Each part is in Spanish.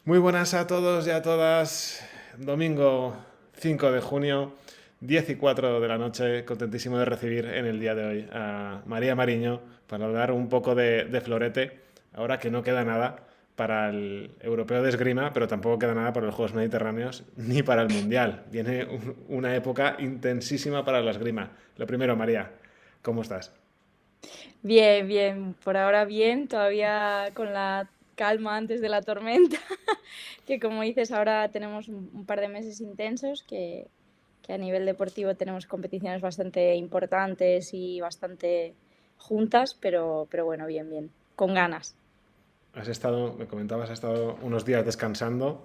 Muy buenas a todos y a todas. Domingo 5 de junio, 10 y 4 de la noche. Contentísimo de recibir en el día de hoy a María Mariño para hablar un poco de florete. Ahora que no queda nada para el europeo de esgrima, pero tampoco queda nada para los Juegos Mediterráneos ni para el Mundial. Viene una época intensísima para la esgrima. Lo primero, María, ¿cómo estás? Bien, bien, por ahora bien, todavía con la calma antes de la tormenta, que como dices, ahora tenemos un par de meses intensos que a nivel deportivo tenemos competiciones bastante importantes y bastante juntas, pero bueno, bien, bien, con ganas. Me comentabas, has estado unos días descansando.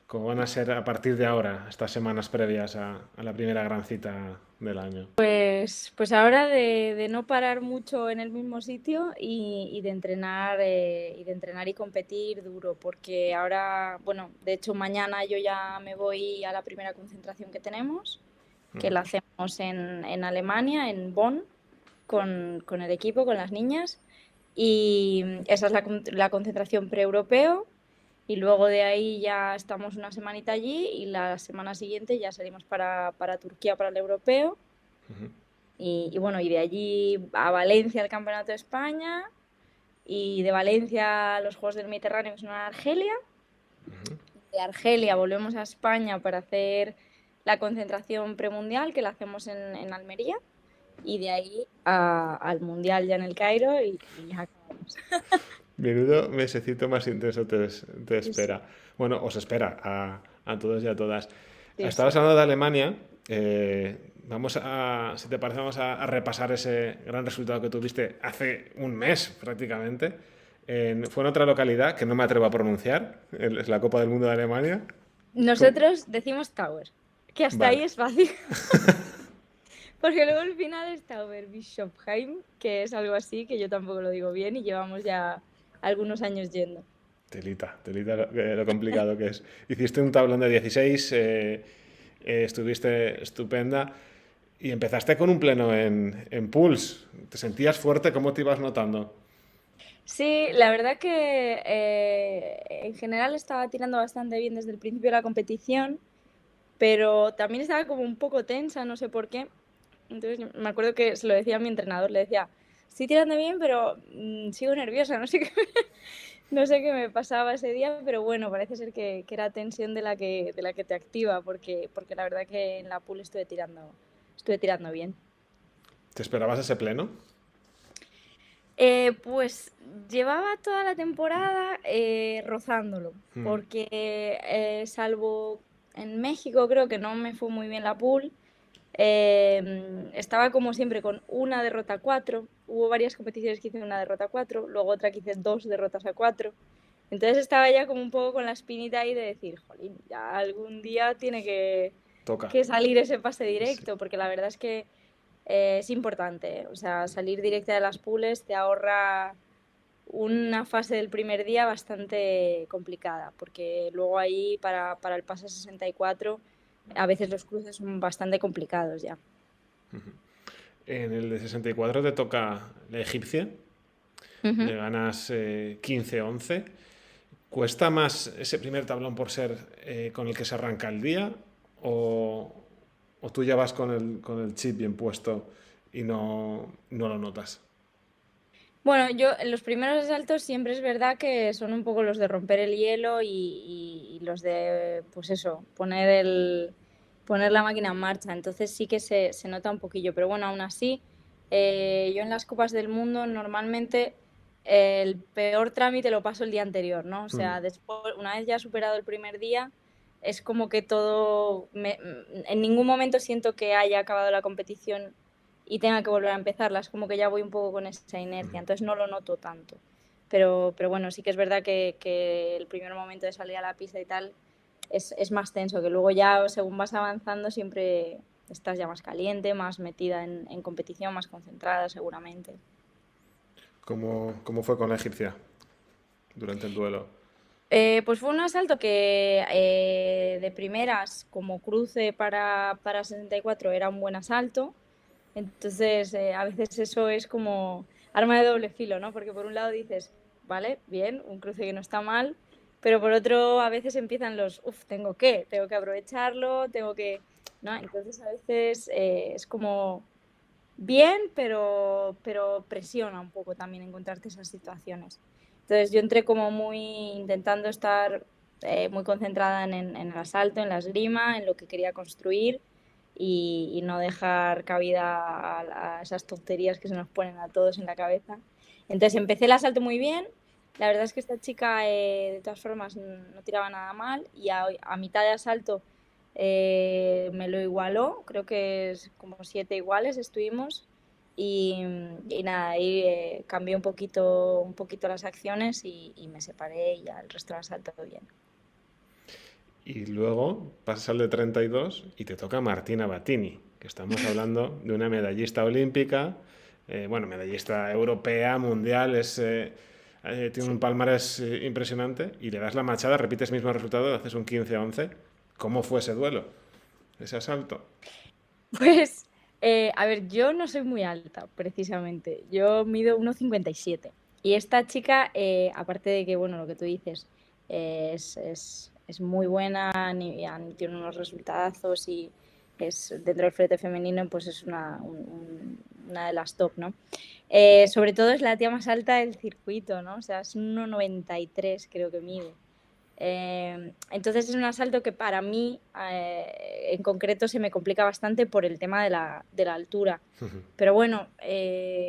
¿Cómo van a ser a partir de ahora, estas semanas previas a la primera gran cita del año? Pues ahora de no parar mucho en el mismo sitio y de entrenar y competir duro, porque ahora, bueno, de hecho mañana yo ya me voy a la primera concentración que tenemos, que la hacemos en Alemania, en Bonn, con el equipo, con las niñas, y esa es la concentración pre-europeo. Y luego de ahí ya estamos una semanita allí y la semana siguiente ya salimos para Turquía para el europeo y bueno, y de allí a Valencia al Campeonato de España y de Valencia a los Juegos del Mediterráneo que son en Argelia. De Argelia volvemos a España para hacer la concentración premundial que la hacemos en Almería y de ahí al Mundial ya en el Cairo y ya acabamos. Menudo mesecito más intenso te Sí, sí, espera. Bueno, os espera a todos y a todas. sí, Estabas sí. hablando de Alemania. Si te parece, vamos a repasar ese gran resultado que tuviste hace un mes prácticamente. Fue en otra localidad que no me atrevo a pronunciar. Es la Copa del Mundo de Alemania. ¿Cómo? Nosotros decimos Tower, que hasta Vale. ahí es fácil. Porque luego el final está Bischofheim, que es algo así, que yo tampoco lo digo bien y llevamos ya algunos años yendo. Telita lo complicado que es. Hiciste un tablón de 16, estuviste estupenda y empezaste con un pleno en pools. ¿Te sentías fuerte? ¿Cómo te ibas notando? Sí, la verdad que en general estaba tirando bastante bien desde el principio de la competición, pero también estaba como un poco tensa, no sé por qué. Entonces me acuerdo que se lo decía a mi entrenador, le decía, estoy tirando bien, pero sigo nerviosa, no sé qué, no sé qué me pasaba ese día, pero bueno, parece ser que era tensión de la que te activa, porque la verdad que en la pool estuve tirando bien. ¿Te esperabas ese pleno? Pues llevaba toda la temporada rozándolo, porque salvo en México creo que no me fue muy bien la pool. Estaba como siempre con una derrota a cuatro. Hubo varias competiciones que hice una derrota a cuatro, luego otra que hice dos derrotas a cuatro. Entonces estaba ya como un poco con la espinita ahí de decir, jolín, ya algún día tiene Toca. que salir ese pase Sí. directo, porque la verdad es que es importante, ¿eh? O sea, salir directa de las pools te ahorra una fase del primer día bastante complicada, porque luego ahí para el pase 64 a veces los cruces son bastante complicados ya. En el de 64 te toca la egipcia, Ujú. le ganas 15-11. ¿Cuesta más ese primer tablón por ser con el que se arranca el día o, o tú ya vas con el chip bien puesto y no lo notas? Bueno, yo en los primeros asaltos siempre es verdad que son un poco los de romper el hielo y los de, pues eso, poner la máquina en marcha. Entonces sí que se nota un poquillo. Pero bueno, aún así, yo en las Copas del Mundo normalmente el peor trámite lo paso el día anterior, ¿no? O sea, después, una vez ya superado el primer día, es como que todo, en ningún momento siento que haya acabado la competición y tenga que volver a empezarla. Es como que ya voy un poco con esa inercia, entonces no lo noto tanto. Pero bueno, sí que es verdad que el primer momento de salir a la pista y tal es más tenso, que luego ya según vas avanzando siempre estás ya más caliente, más metida en competición, más concentrada seguramente. ¿Cómo fue con la egipcia durante el duelo? Pues fue un asalto que de primeras, como cruce para 64, era un buen asalto. Entonces, a veces eso es como arma de doble filo, ¿no? Porque por un lado dices, vale, bien, un cruce que no está mal, pero por otro a veces empiezan tengo que aprovecharlo, ¿no? Entonces a veces es como bien, pero presiona un poco también encontrarte esas situaciones. Entonces yo entré como muy intentando estar muy concentrada en el asalto, en la esgrima, en lo que quería construir y no dejar cabida a esas tonterías que se nos ponen a todos en la cabeza. Entonces empecé el asalto muy bien. La verdad es que esta chica, de todas formas, no tiraba nada mal y a mitad de asalto me lo igualó, creo que es como 7 iguales estuvimos y, y nada, ahí cambié un poquito las acciones y me separé y ya el resto del asalto bien. Y luego pasas al de 32 y te toca Martina Battini, que estamos hablando de una medallista olímpica, bueno, medallista europea, mundial, tiene un Sí. palmarés impresionante y le das la machada, repites mismo resultado, haces un 15-11. ¿Cómo fue ese duelo, ese asalto? Pues, a ver, yo no soy muy alta, precisamente. Yo mido 1,57. Y esta chica, aparte de que, bueno, lo que tú dices, es muy buena, tiene unos resultadazos y es dentro del flete femenino, pues es una de las top, ¿no? Sobre todo es la tía más alta del circuito, ¿no? O sea, es 1,93 creo que mide. Entonces es un asalto que para mí en concreto se me complica bastante por el tema de la altura. Pero bueno,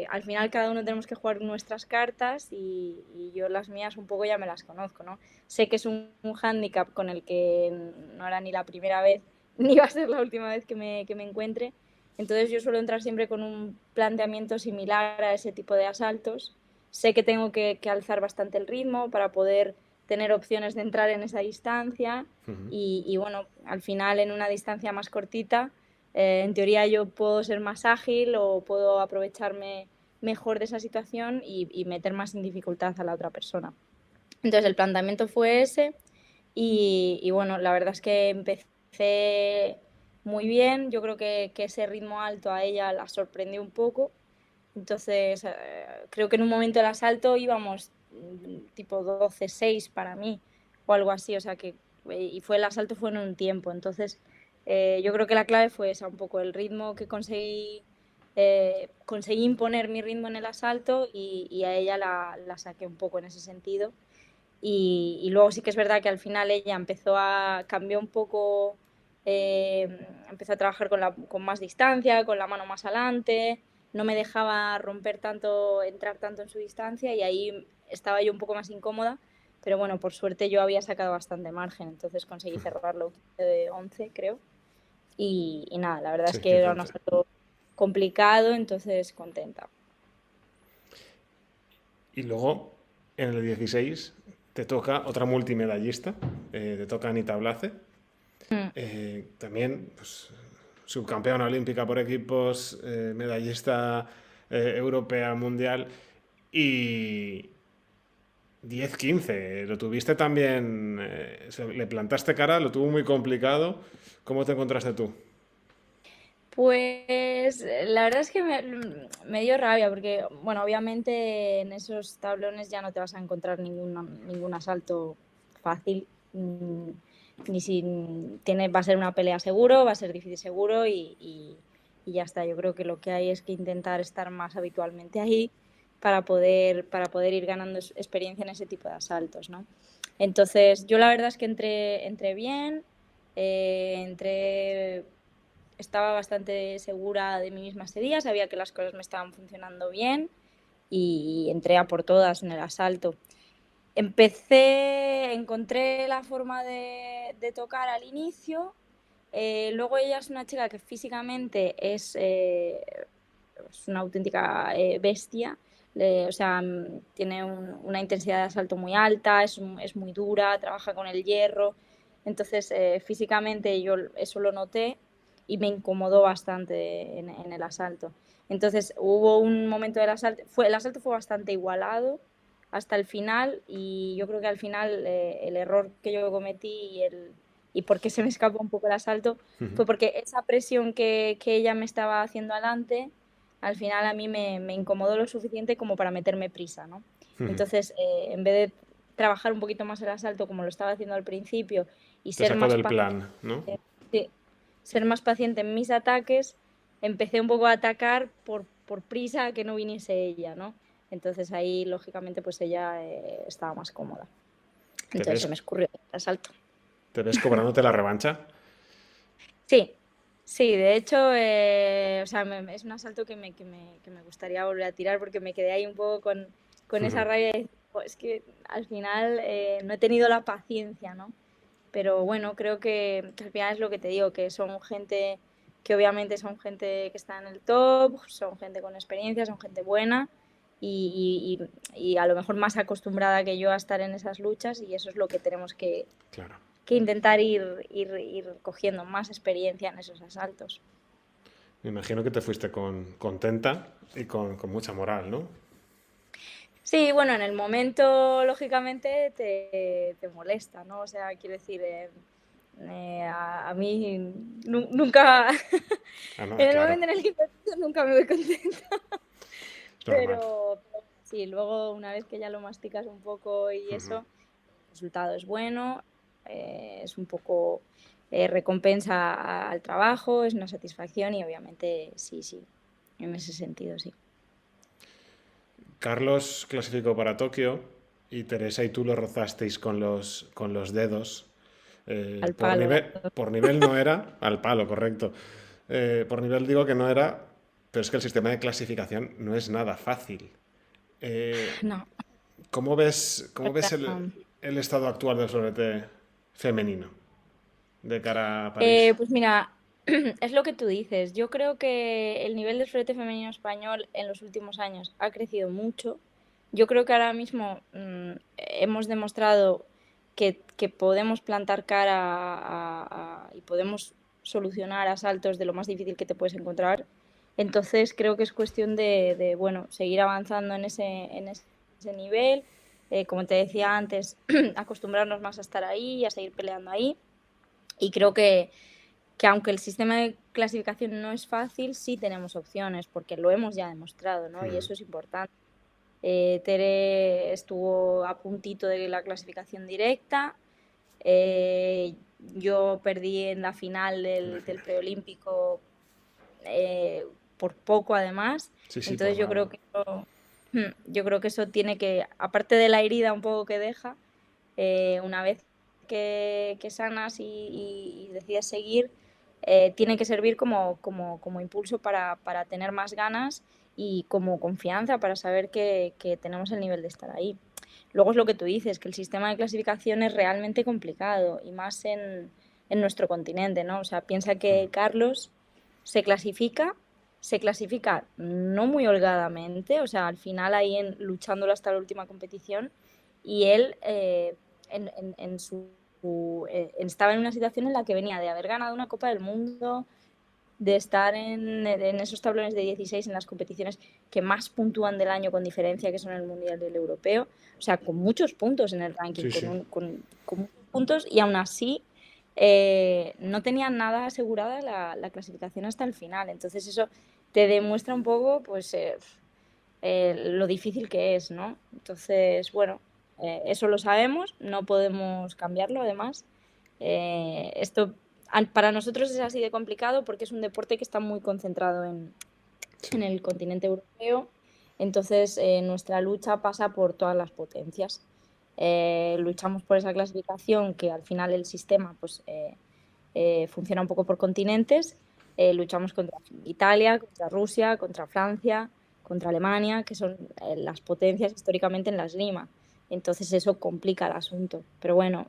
al final cada uno tenemos que jugar nuestras cartas y yo las mías un poco ya me las conozco, ¿no? Sé que es un hándicap con el que no era ni la primera vez ni va a ser la última vez que me encuentre. Entonces yo suelo entrar siempre con un planteamiento similar a ese tipo de asaltos. Sé que tengo que alzar bastante el ritmo para poder tener opciones de entrar en esa distancia y bueno, al final en una distancia más cortita, en teoría yo puedo ser más ágil o puedo aprovecharme mejor de esa situación y meter más en dificultad a la otra persona. Entonces el planteamiento fue ese y bueno, la verdad es que empecé muy bien, yo creo que ese ritmo alto a ella la sorprendió un poco, entonces creo que en un momento del asalto íbamos tipo 12-6 para mí o algo así, o sea que y fue el asalto fue en un tiempo, entonces yo creo que la clave fue esa, un poco el ritmo que conseguí imponer mi ritmo en el asalto y a ella la saqué un poco en ese sentido y luego sí que es verdad que al final ella cambió un poco, empezó a trabajar con más distancia, con la mano más adelante, no me dejaba romper tanto, entrar tanto en su distancia y ahí estaba yo un poco más incómoda, pero bueno, por suerte yo había sacado bastante margen, entonces conseguí cerrarlo de 11 creo. Y nada, la verdad es Sí, que era un 15-11. asalto complicado, entonces contenta. Y luego, en el 16, te toca otra multimedallista, te toca Anita Blace. Mm. También, pues, subcampeona olímpica por equipos, medallista europea, mundial. Y 10-15, lo tuviste también, le plantaste cara, lo tuvo muy complicado. ¿Cómo te encontraste tú? Pues la verdad es que me dio rabia porque, bueno, obviamente en esos tablones ya no te vas a encontrar ningún asalto fácil, ni si va a ser una pelea seguro, va a ser difícil seguro y ya está. Yo creo que lo que hay es que intentar estar más habitualmente ahí para poder ir ganando experiencia en ese tipo de asaltos, ¿no? Entonces, yo la verdad es que entré bien, entré estaba bastante segura de mí misma ese día, sabía que las cosas me estaban funcionando bien y entré a por todas en el asalto. Encontré la forma de tocar al inicio, luego ella es una chica que físicamente es una auténtica bestia, o sea, tiene una intensidad de asalto muy alta, es muy dura, trabaja con el hierro, entonces físicamente yo eso lo noté y me incomodó bastante en el asalto. Entonces hubo un momento del asalto, el asalto fue bastante igualado hasta el final y yo creo que al final el error que yo cometí y por qué se me escapó un poco el asalto fue porque esa presión que ella me estaba haciendo adelante al final a mí me incomodó lo suficiente como para meterme prisa, ¿no? Entonces, en vez de trabajar un poquito más el asalto como lo estaba haciendo al principio y Te ser sacó más del paciente, plan, ¿no? ser más paciente en mis ataques, empecé un poco a atacar por prisa a que no viniese ella, ¿no? Entonces ahí, lógicamente, pues ella estaba más cómoda. ¿Te Entonces ves, se me escurrió el asalto. te ves cobrándote la revancha? Sí, sí, de hecho, o sea, es un asalto que me gustaría volver a tirar porque me quedé ahí un poco con esa rabia de decir, "Jo, es que al final no he tenido la paciencia, ¿no? Pero bueno, creo que al final es lo que te digo, que son gente que obviamente son gente que está en el top, son gente con experiencia, son gente buena y a lo mejor más acostumbrada que yo a estar en esas luchas y eso es lo que tenemos Claro. que intentar ir cogiendo más experiencia en esos asaltos. Me imagino que te fuiste contenta y con mucha moral, ¿no? Sí, bueno, en el momento, lógicamente, te molesta, ¿no? O sea, quiero decir, a mí nunca, Ah, no, en el claro, momento en el que empiezo, nunca me voy contenta, es normal. pero sí, luego una vez que ya lo masticas un poco y eso, el resultado es bueno, es un poco recompensa al trabajo, es una satisfacción y obviamente sí, sí, en ese sentido sí. Carlos clasificó para Tokio y Teresa y tú lo rozasteis con los dedos. Al palo. Por nivel no era, al palo, correcto. Por nivel digo que no era, pero es que el sistema de clasificación no es nada fácil. Eh, No. cómo ves el estado actual del florete femenino de cara a París? Pues mira, es lo que tú dices. Yo creo que el nivel del florete femenino español en los últimos años ha crecido mucho. Yo creo que ahora mismo hemos demostrado que podemos plantar cara y podemos solucionar asaltos de lo más difícil que te puedes encontrar. Entonces creo que es cuestión bueno, seguir avanzando en ese nivel. Como te decía antes, acostumbrarnos más a estar ahí y a seguir peleando ahí. Y creo que aunque el sistema de clasificación no es fácil, sí tenemos opciones, porque lo hemos ya demostrado, ¿no? Y eso es importante. Tere estuvo a puntito de la clasificación directa. Yo perdí en la final En la del final. preolímpico por poco, además. Sí, sí, por Entonces yo nada. creo que yo creo que eso tiene que, aparte de la herida un poco que deja, una vez que sanas y decides seguir, tiene que servir como impulso para tener más ganas y como confianza para saber que tenemos el nivel de estar ahí. Luego es lo que tú dices, que el sistema de clasificación es realmente complicado y más en nuestro continente, ¿no? O sea, piensa que Carlos se clasifica, se clasifica no muy holgadamente, o sea, al final ahí luchándolo hasta la última competición y él estaba en una situación en la que venía de haber ganado una Copa del Mundo, de estar en esos tablones de 16 en las competiciones que más puntúan del año con diferencia, que son el Mundial y el Europeo, o sea, con muchos puntos en el ranking, Sí, sí. con muchos puntos y aún así no tenían nada asegurada la clasificación hasta el final. Entonces eso te demuestra un poco pues lo difícil que es, ¿no? Entonces, bueno, eso lo sabemos, no podemos cambiarlo además. Esto para nosotros es así de complicado porque es un deporte que está muy concentrado en Sí. el continente europeo. Entonces, nuestra lucha pasa por todas las potencias. Luchamos por esa clasificación que al final el sistema pues, funciona un poco por continentes. Luchamos contra Italia, contra Rusia, contra Francia, contra Alemania, que son las potencias históricamente en la esgrima. Entonces eso complica el asunto. Pero bueno,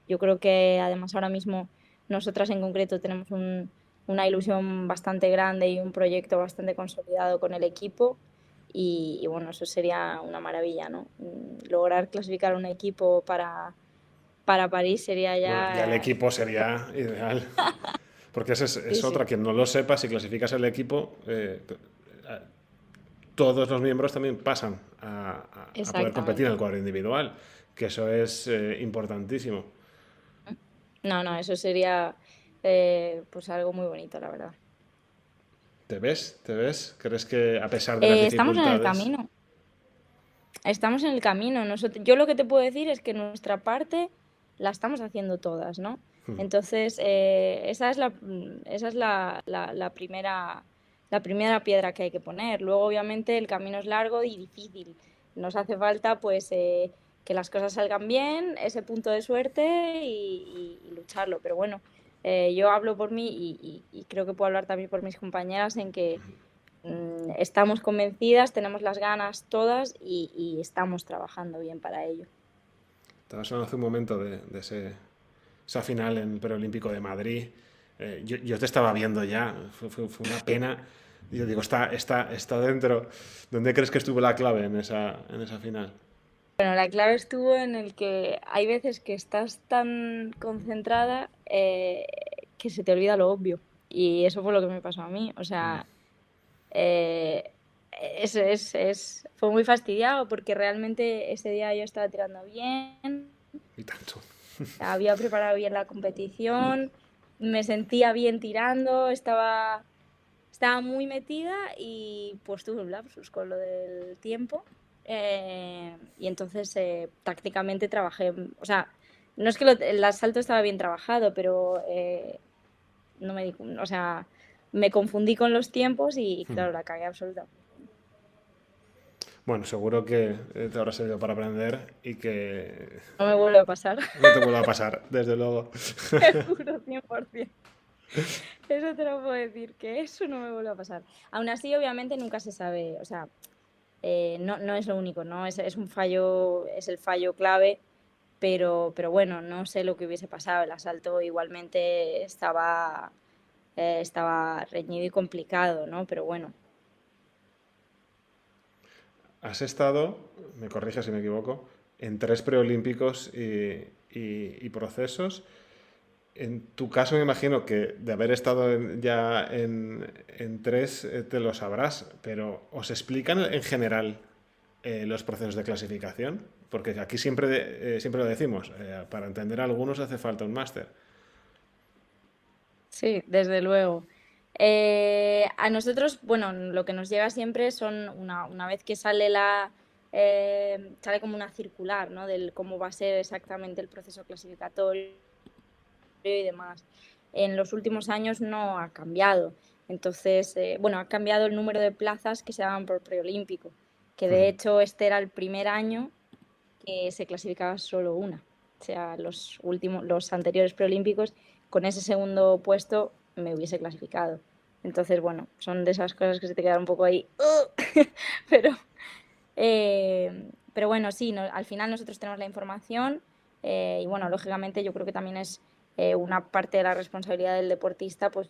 yo creo que además ahora mismo nosotras en concreto tenemos una ilusión bastante grande y un proyecto bastante consolidado con el equipo. Y bueno, eso sería una maravilla, ¿no? Lograr clasificar un equipo para París sería Bueno, ya el ya... equipo sería ideal. Porque Sí, es sí, otra, quien no lo sepa, si clasificas el equipo, todos los miembros también pasan a poder competir en el exactamente. cuadro individual, que eso es importantísimo. No, no, eso sería pues algo muy bonito, la verdad. ¿Te ves? ¿Te ves? ¿Crees que a pesar de las Estamos en el dificultades? camino. estamos en el camino. Yo lo que te puedo decir es que nuestra parte la estamos haciendo todas, ¿no? Entonces, esa es la primera piedra que hay que poner. Luego, obviamente, el camino es largo y difícil. Nos hace falta, pues, que las cosas salgan bien, ese punto de suerte y lucharlo. Pero bueno, yo hablo por mí y creo que puedo hablar también por mis compañeras en que estamos convencidas, tenemos las ganas todas y estamos trabajando bien para ello. Estabas hablando hace un momento de esa final en el Preolímpico de Madrid. Yo te estaba viendo ya, fue una pena. Yo digo, está dentro. ¿Dónde crees que estuvo la clave en esa final? Bueno, la clave estuvo en el que hay veces que estás tan concentrada que se te olvida lo obvio. Y eso fue lo que me pasó a mí. O sea, eh, fue muy fastidiado porque realmente ese día yo estaba tirando bien, Y tanto. había preparado bien la competición, me sentía bien tirando, estaba muy metida y pues tuve un lapsus con lo del tiempo. Y entonces tácticamente trabajé, o sea, no es que el asalto estaba bien trabajado, pero no me o sea, me confundí con los tiempos y claro, la cagué absoluta. Bueno, seguro que te habrá servido para aprender y que No me vuelve a pasar, no te vuelva a pasar, desde luego. seguro, 100%. Eso te lo puedo decir, que eso no me vuelve a pasar. Aún así, obviamente, nunca se sabe, o sea, no es lo único, ¿no? Es un fallo, es el fallo clave, pero bueno, no sé lo que hubiese pasado. El asalto igualmente estaba reñido y complicado, ¿no? Pero bueno. Has estado, me corrige si me equivoco, en 3 preolímpicos y procesos. En tu caso me imagino que de haber estado ya en 3 te lo sabrás, pero ¿os explican en general los procesos de clasificación? Porque aquí siempre lo decimos, para entender a algunos hace falta un máster. Sí, desde luego. A nosotros, bueno, lo que nos llega siempre son una vez que sale como una circular, ¿no? Del cómo va a ser exactamente el proceso clasificatorio y demás. En los últimos años no ha cambiado. Entonces, bueno, ha cambiado el número de plazas que se daban por preolímpico, que de hecho este era el primer año que se clasificaba solo una. O sea, los anteriores preolímpicos, con ese segundo puesto me hubiese clasificado. Entonces, bueno, son de esas cosas que se te quedan un poco ahí. pero, pero bueno, sí, al final nosotros tenemos la información y bueno, lógicamente yo creo que también es una parte de la responsabilidad del deportista, pues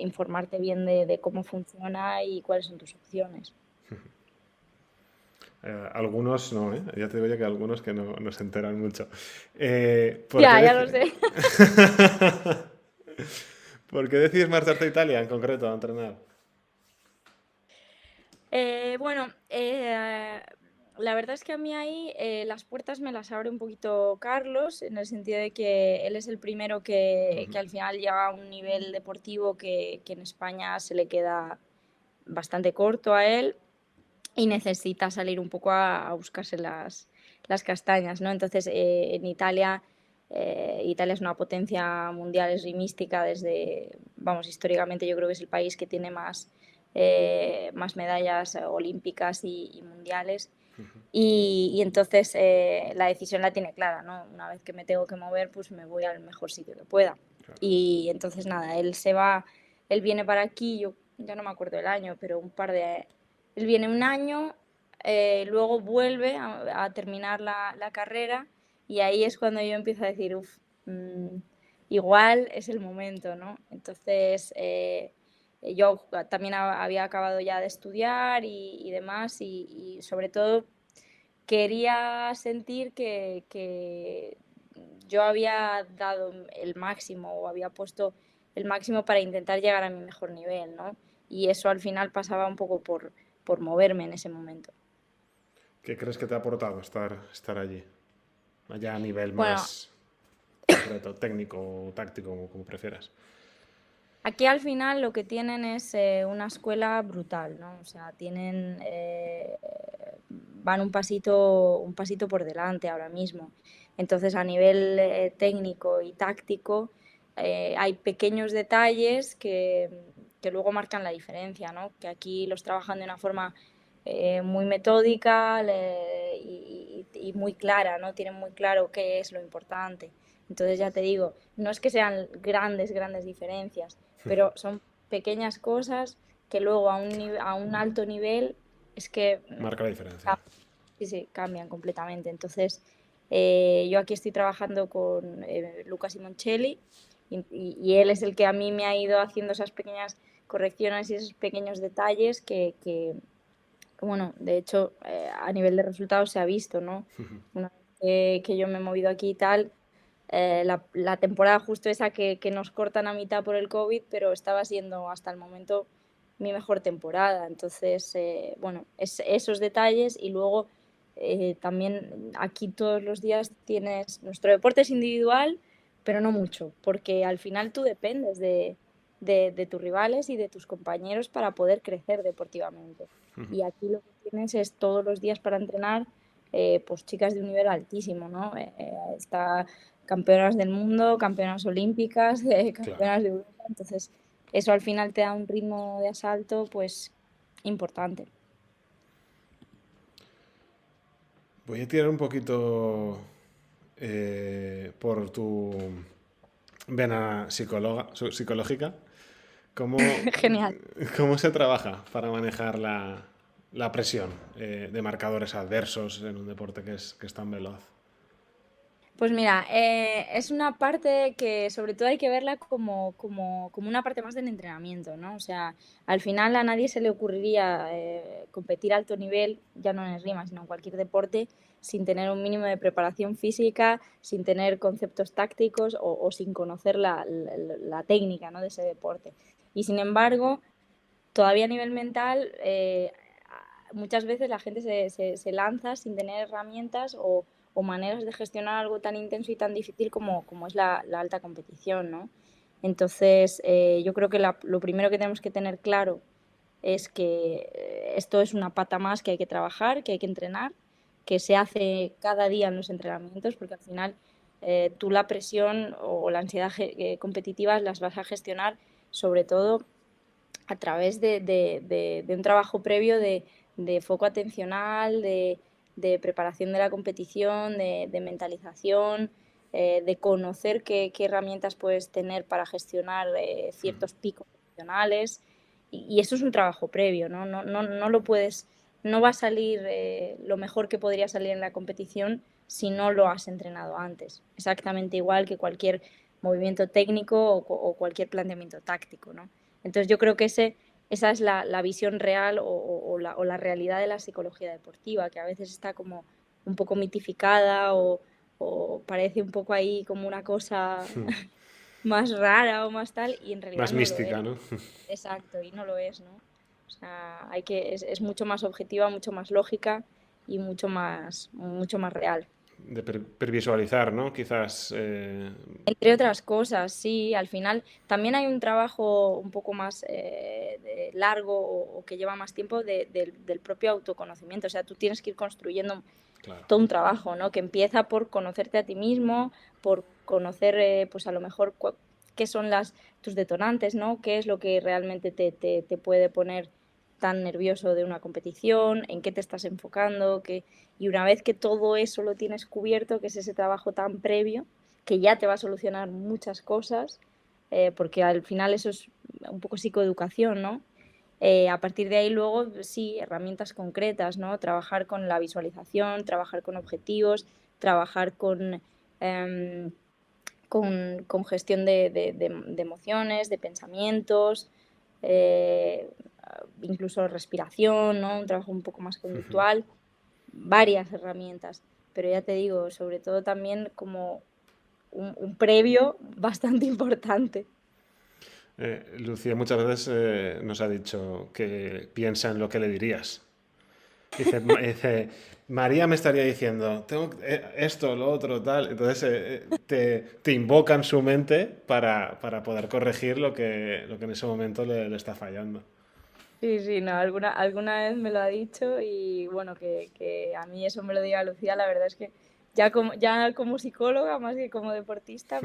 informarte bien de cómo funciona y cuáles son tus opciones. Algunos no, ¿eh? Ya te digo ya que algunos que no se enteran mucho. Ya, ya lo sé. ¿Por qué decides marcharte a Italia en concreto a entrenar? Bueno, la verdad es que a mí ahí las puertas me las abre un poquito Carlos, en el sentido de que él es el primero que al final llega a un nivel deportivo que en España se le queda bastante corto a él y necesita salir un poco a buscarse las castañas, ¿no? Entonces, en Italia es una potencia mundial esgrimística desde, vamos, históricamente yo creo que es el país que tiene más medallas olímpicas y mundiales. Y entonces la decisión la tiene clara, ¿no? Una vez que me tengo que mover, pues me voy al mejor sitio que pueda. Y entonces nada, él viene para aquí, yo ya no me acuerdo del año, pero él viene un año, luego vuelve a terminar la carrera y ahí es cuando yo empiezo a decir, uff, igual es el momento, ¿no? Entonces, yo también había acabado ya de estudiar y demás y sobre todo quería sentir que yo había dado el máximo o había puesto el máximo para intentar llegar a mi mejor nivel, ¿no? Y eso al final pasaba un poco por moverme en ese momento. ¿Qué crees que te ha aportado estar allí? Allá a nivel Bueno, más concreto, técnico o táctico, como prefieras. aquí al final lo que tienen es una escuela brutal, ¿no? O sea, tienen van un pasito por delante ahora mismo. Entonces, a nivel técnico y táctico, hay pequeños detalles que luego marcan la diferencia, ¿no? Que aquí los trabajan de una forma muy metódica y muy clara, ¿no? Tienen muy claro qué es lo importante. Entonces, ya te digo, no es que sean grandes diferencias, pero son pequeñas cosas que luego a un alto nivel es que Marca la diferencia. sí, sí, cambian completamente. Entonces, yo aquí estoy trabajando con Luca Simoncelli y él es el que a mí me ha ido haciendo esas pequeñas correcciones y esos pequeños detalles bueno, de hecho, a nivel de resultados se ha visto, ¿no? Una vez que yo me he movido aquí y tal, la temporada justo esa que nos cortan a mitad por el COVID, pero estaba siendo hasta el momento mi mejor temporada. Entonces, bueno, esos detalles y luego también aquí todos los días nuestro deporte es individual, pero no mucho, porque al final tú dependes de tus rivales y de tus compañeros para poder crecer deportivamente. Y aquí lo que tienes es todos los días para entrenar, pues chicas de un nivel altísimo, ¿no? Está campeonas del mundo, campeonas olímpicas, Claro. campeonas de Europa. Entonces, eso al final te da un ritmo de asalto, pues, importante. Voy a tirar un poquito por tu vena psicológica. ¿Cómo, Genial. cómo se trabaja para manejar la presión de marcadores adversos en un deporte que es tan veloz? Pues mira, es una parte que sobre todo hay que verla como una parte más del entrenamiento, ¿no? O sea, al final a nadie se le ocurriría competir a alto nivel, ya no en esgrima, sino en cualquier deporte, sin tener un mínimo de preparación física, sin tener conceptos tácticos o sin conocer la técnica, ¿no? de ese deporte. Y sin embargo, todavía a nivel mental, muchas veces la gente se lanza sin tener herramientas o maneras de gestionar algo tan intenso y tan difícil como es la alta competición, ¿no? Entonces, yo creo que lo primero que tenemos que tener claro es que esto es una pata más que hay que trabajar, que hay que entrenar, que se hace cada día en los entrenamientos, porque al final tú la presión o la ansiedad competitiva las vas a gestionar sobre todo a través de un trabajo previo de foco atencional, de preparación de la competición, de mentalización, de conocer qué herramientas puedes tener para gestionar ciertos picos emocionales. Y eso es un trabajo previo, ¿no? No lo puedes, no va a salir lo mejor que podría salir en la competición si no lo has entrenado antes. Exactamente igual que cualquier movimiento técnico o cualquier planteamiento táctico, ¿no? Entonces yo creo que esa es la visión real o la realidad de la psicología deportiva, que a veces está como un poco mitificada o parece un poco ahí como una cosa más rara o más tal, y en realidad Más no lo es. mística, ¿no? Exacto, y no lo es, ¿no? O sea, es mucho más objetiva, mucho más lógica y mucho más real. De previsualizar, ¿no? Quizás. Entre otras cosas, sí, al final también hay un trabajo un poco más largo o que lleva más tiempo del propio autoconocimiento. O sea, tú tienes que ir construyendo Claro. todo un trabajo, ¿no? Que empieza por conocerte a ti mismo, por conocer, pues a lo mejor qué son tus detonantes, ¿no? Qué es lo que realmente te puede poner tan nervioso de una competición, en qué te estás enfocando, y una vez que todo eso lo tienes cubierto, que es ese trabajo tan previo, que ya te va a solucionar muchas cosas, porque al final eso es un poco psicoeducación, ¿no? A partir de ahí luego, sí, herramientas concretas, ¿no? Trabajar con la visualización, trabajar con objetivos, trabajar eh, con gestión de emociones, de pensamientos, eh, incluso respiración, ¿no? Un trabajo un poco más conductual, varias herramientas. Pero ya te digo, sobre todo también como un previo bastante importante. Lucía muchas veces nos ha dicho que piensa en lo que le dirías. Dice, María me estaría diciendo, tengo esto, lo otro, tal. Entonces te invoca en su mente para poder corregir lo que en ese momento le está fallando. Sí, sí, no, alguna vez me lo ha dicho y bueno, que a mí eso me lo diga Lucía, la verdad es que ya como psicóloga, más que como deportista,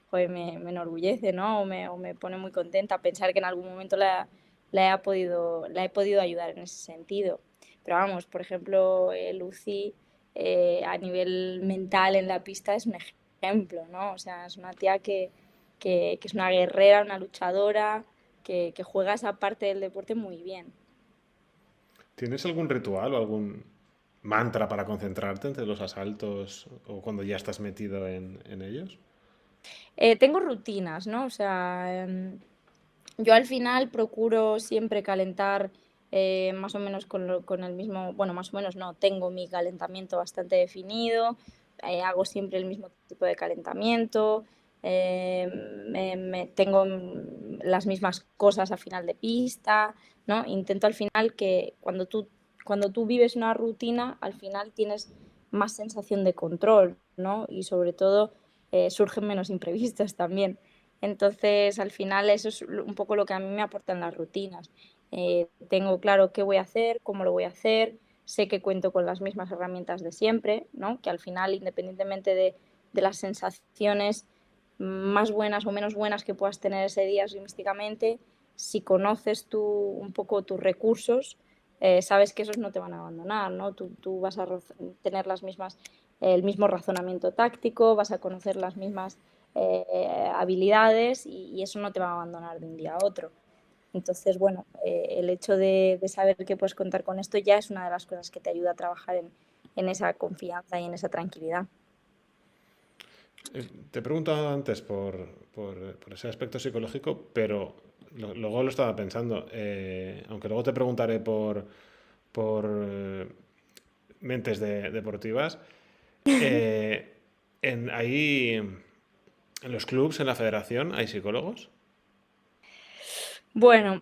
joder, me enorgullece, ¿no? O me pone muy contenta pensar que en algún momento la he podido ayudar en ese sentido. Pero vamos, por ejemplo, Lucy a nivel mental en la pista es un ejemplo, ¿no? O sea, es una tía que es una guerrera, una luchadora, que juega esa parte del deporte muy bien. ¿Tienes algún ritual o algún mantra para concentrarte entre los asaltos o cuando ya estás metido en ellos? Tengo rutinas, ¿no? O sea, yo al final procuro siempre calentar más o menos con el mismo, bueno, más o menos no, tengo mi calentamiento bastante definido, hago siempre el mismo tipo de calentamiento, tengo las mismas cosas a final de pista, ¿no? Intento al final que cuando tú vives una rutina, al final tienes más sensación de control, ¿no? Y sobre todo surgen menos imprevistos también. Entonces, al final, eso es un poco lo que a mí me aportan las rutinas. Tengo claro qué voy a hacer, cómo lo voy a hacer, sé que cuento con las mismas herramientas de siempre, ¿no? Que al final, independientemente de las sensaciones más buenas o menos buenas que puedas tener ese día esgrimísticamente, si conoces tú un poco tus recursos, sabes que esos no te van a abandonar, ¿no? Tú vas a tener el mismo razonamiento táctico, vas a conocer las mismas habilidades y eso no te va a abandonar de un día a otro. Entonces, bueno, el hecho de saber que puedes contar con esto ya es una de las cosas que te ayuda a trabajar en esa confianza y en esa tranquilidad. Te he preguntado antes por ese aspecto psicológico, pero luego lo estaba pensando. Aunque luego te preguntaré por mentes deportivas. eh, ahí, en los clubs, en la federación, ¿hay psicólogos? Bueno,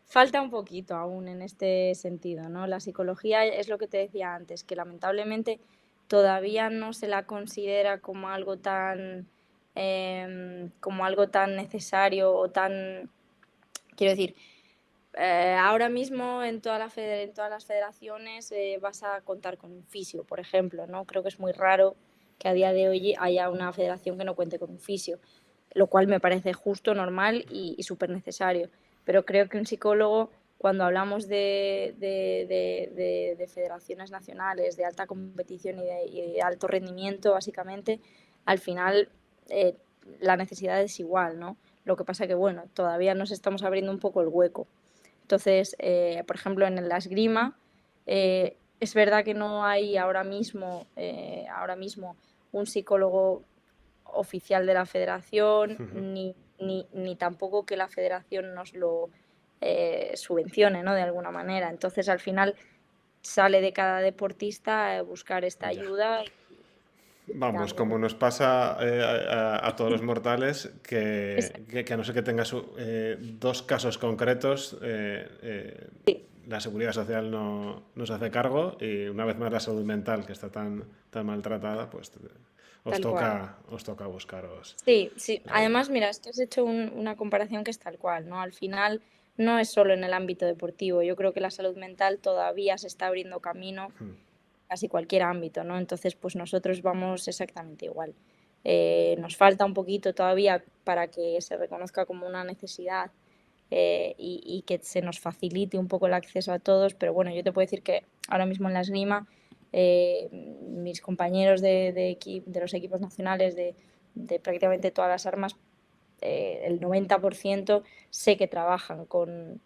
falta un poquito aún en este sentido, ¿no? La psicología es lo que te decía antes, que lamentablemente todavía no se la considera como algo tan necesario o tan, quiero decir, ahora mismo en todas las federaciones vas a contar con un fisio, por ejemplo, ¿no? Creo que es muy raro que a día de hoy haya una federación que no cuente con un fisio, lo cual me parece justo, normal y súper necesario. Pero creo que un psicólogo, cuando hablamos de federaciones nacionales, de alta competición y de alto rendimiento, básicamente, al final eh, la necesidad es igual, ¿no? Lo que pasa que, bueno, todavía nos estamos abriendo un poco el hueco. Entonces, por ejemplo, en la esgrima, es verdad que no hay ahora mismo un psicólogo oficial de la federación, ni tampoco que la federación nos lo subvencione, ¿no? De alguna manera. Entonces, al final, sale de cada deportista buscar esta Ya. ayuda y Vamos, también. como nos pasa a todos los mortales, Exacto. que a no ser que tengas dos casos concretos, la seguridad social no se hace cargo y una vez más la salud mental, que está tan maltratada, pues Tal cual. os toca buscaros Sí, sí. la ayuda. Además, mira, es que has hecho una comparación que es tal cual, ¿no? Al final no es solo en el ámbito deportivo. Yo creo que la salud mental todavía se está abriendo camino casi cualquier ámbito, ¿no? Entonces, pues nosotros vamos exactamente igual. Nos falta un poquito todavía para que se reconozca como una necesidad y que se nos facilite un poco el acceso a todos, pero bueno, yo te puedo decir que ahora mismo en la esgrima, mis compañeros de los equipos nacionales de prácticamente todas las armas, el 90% sé que trabajan con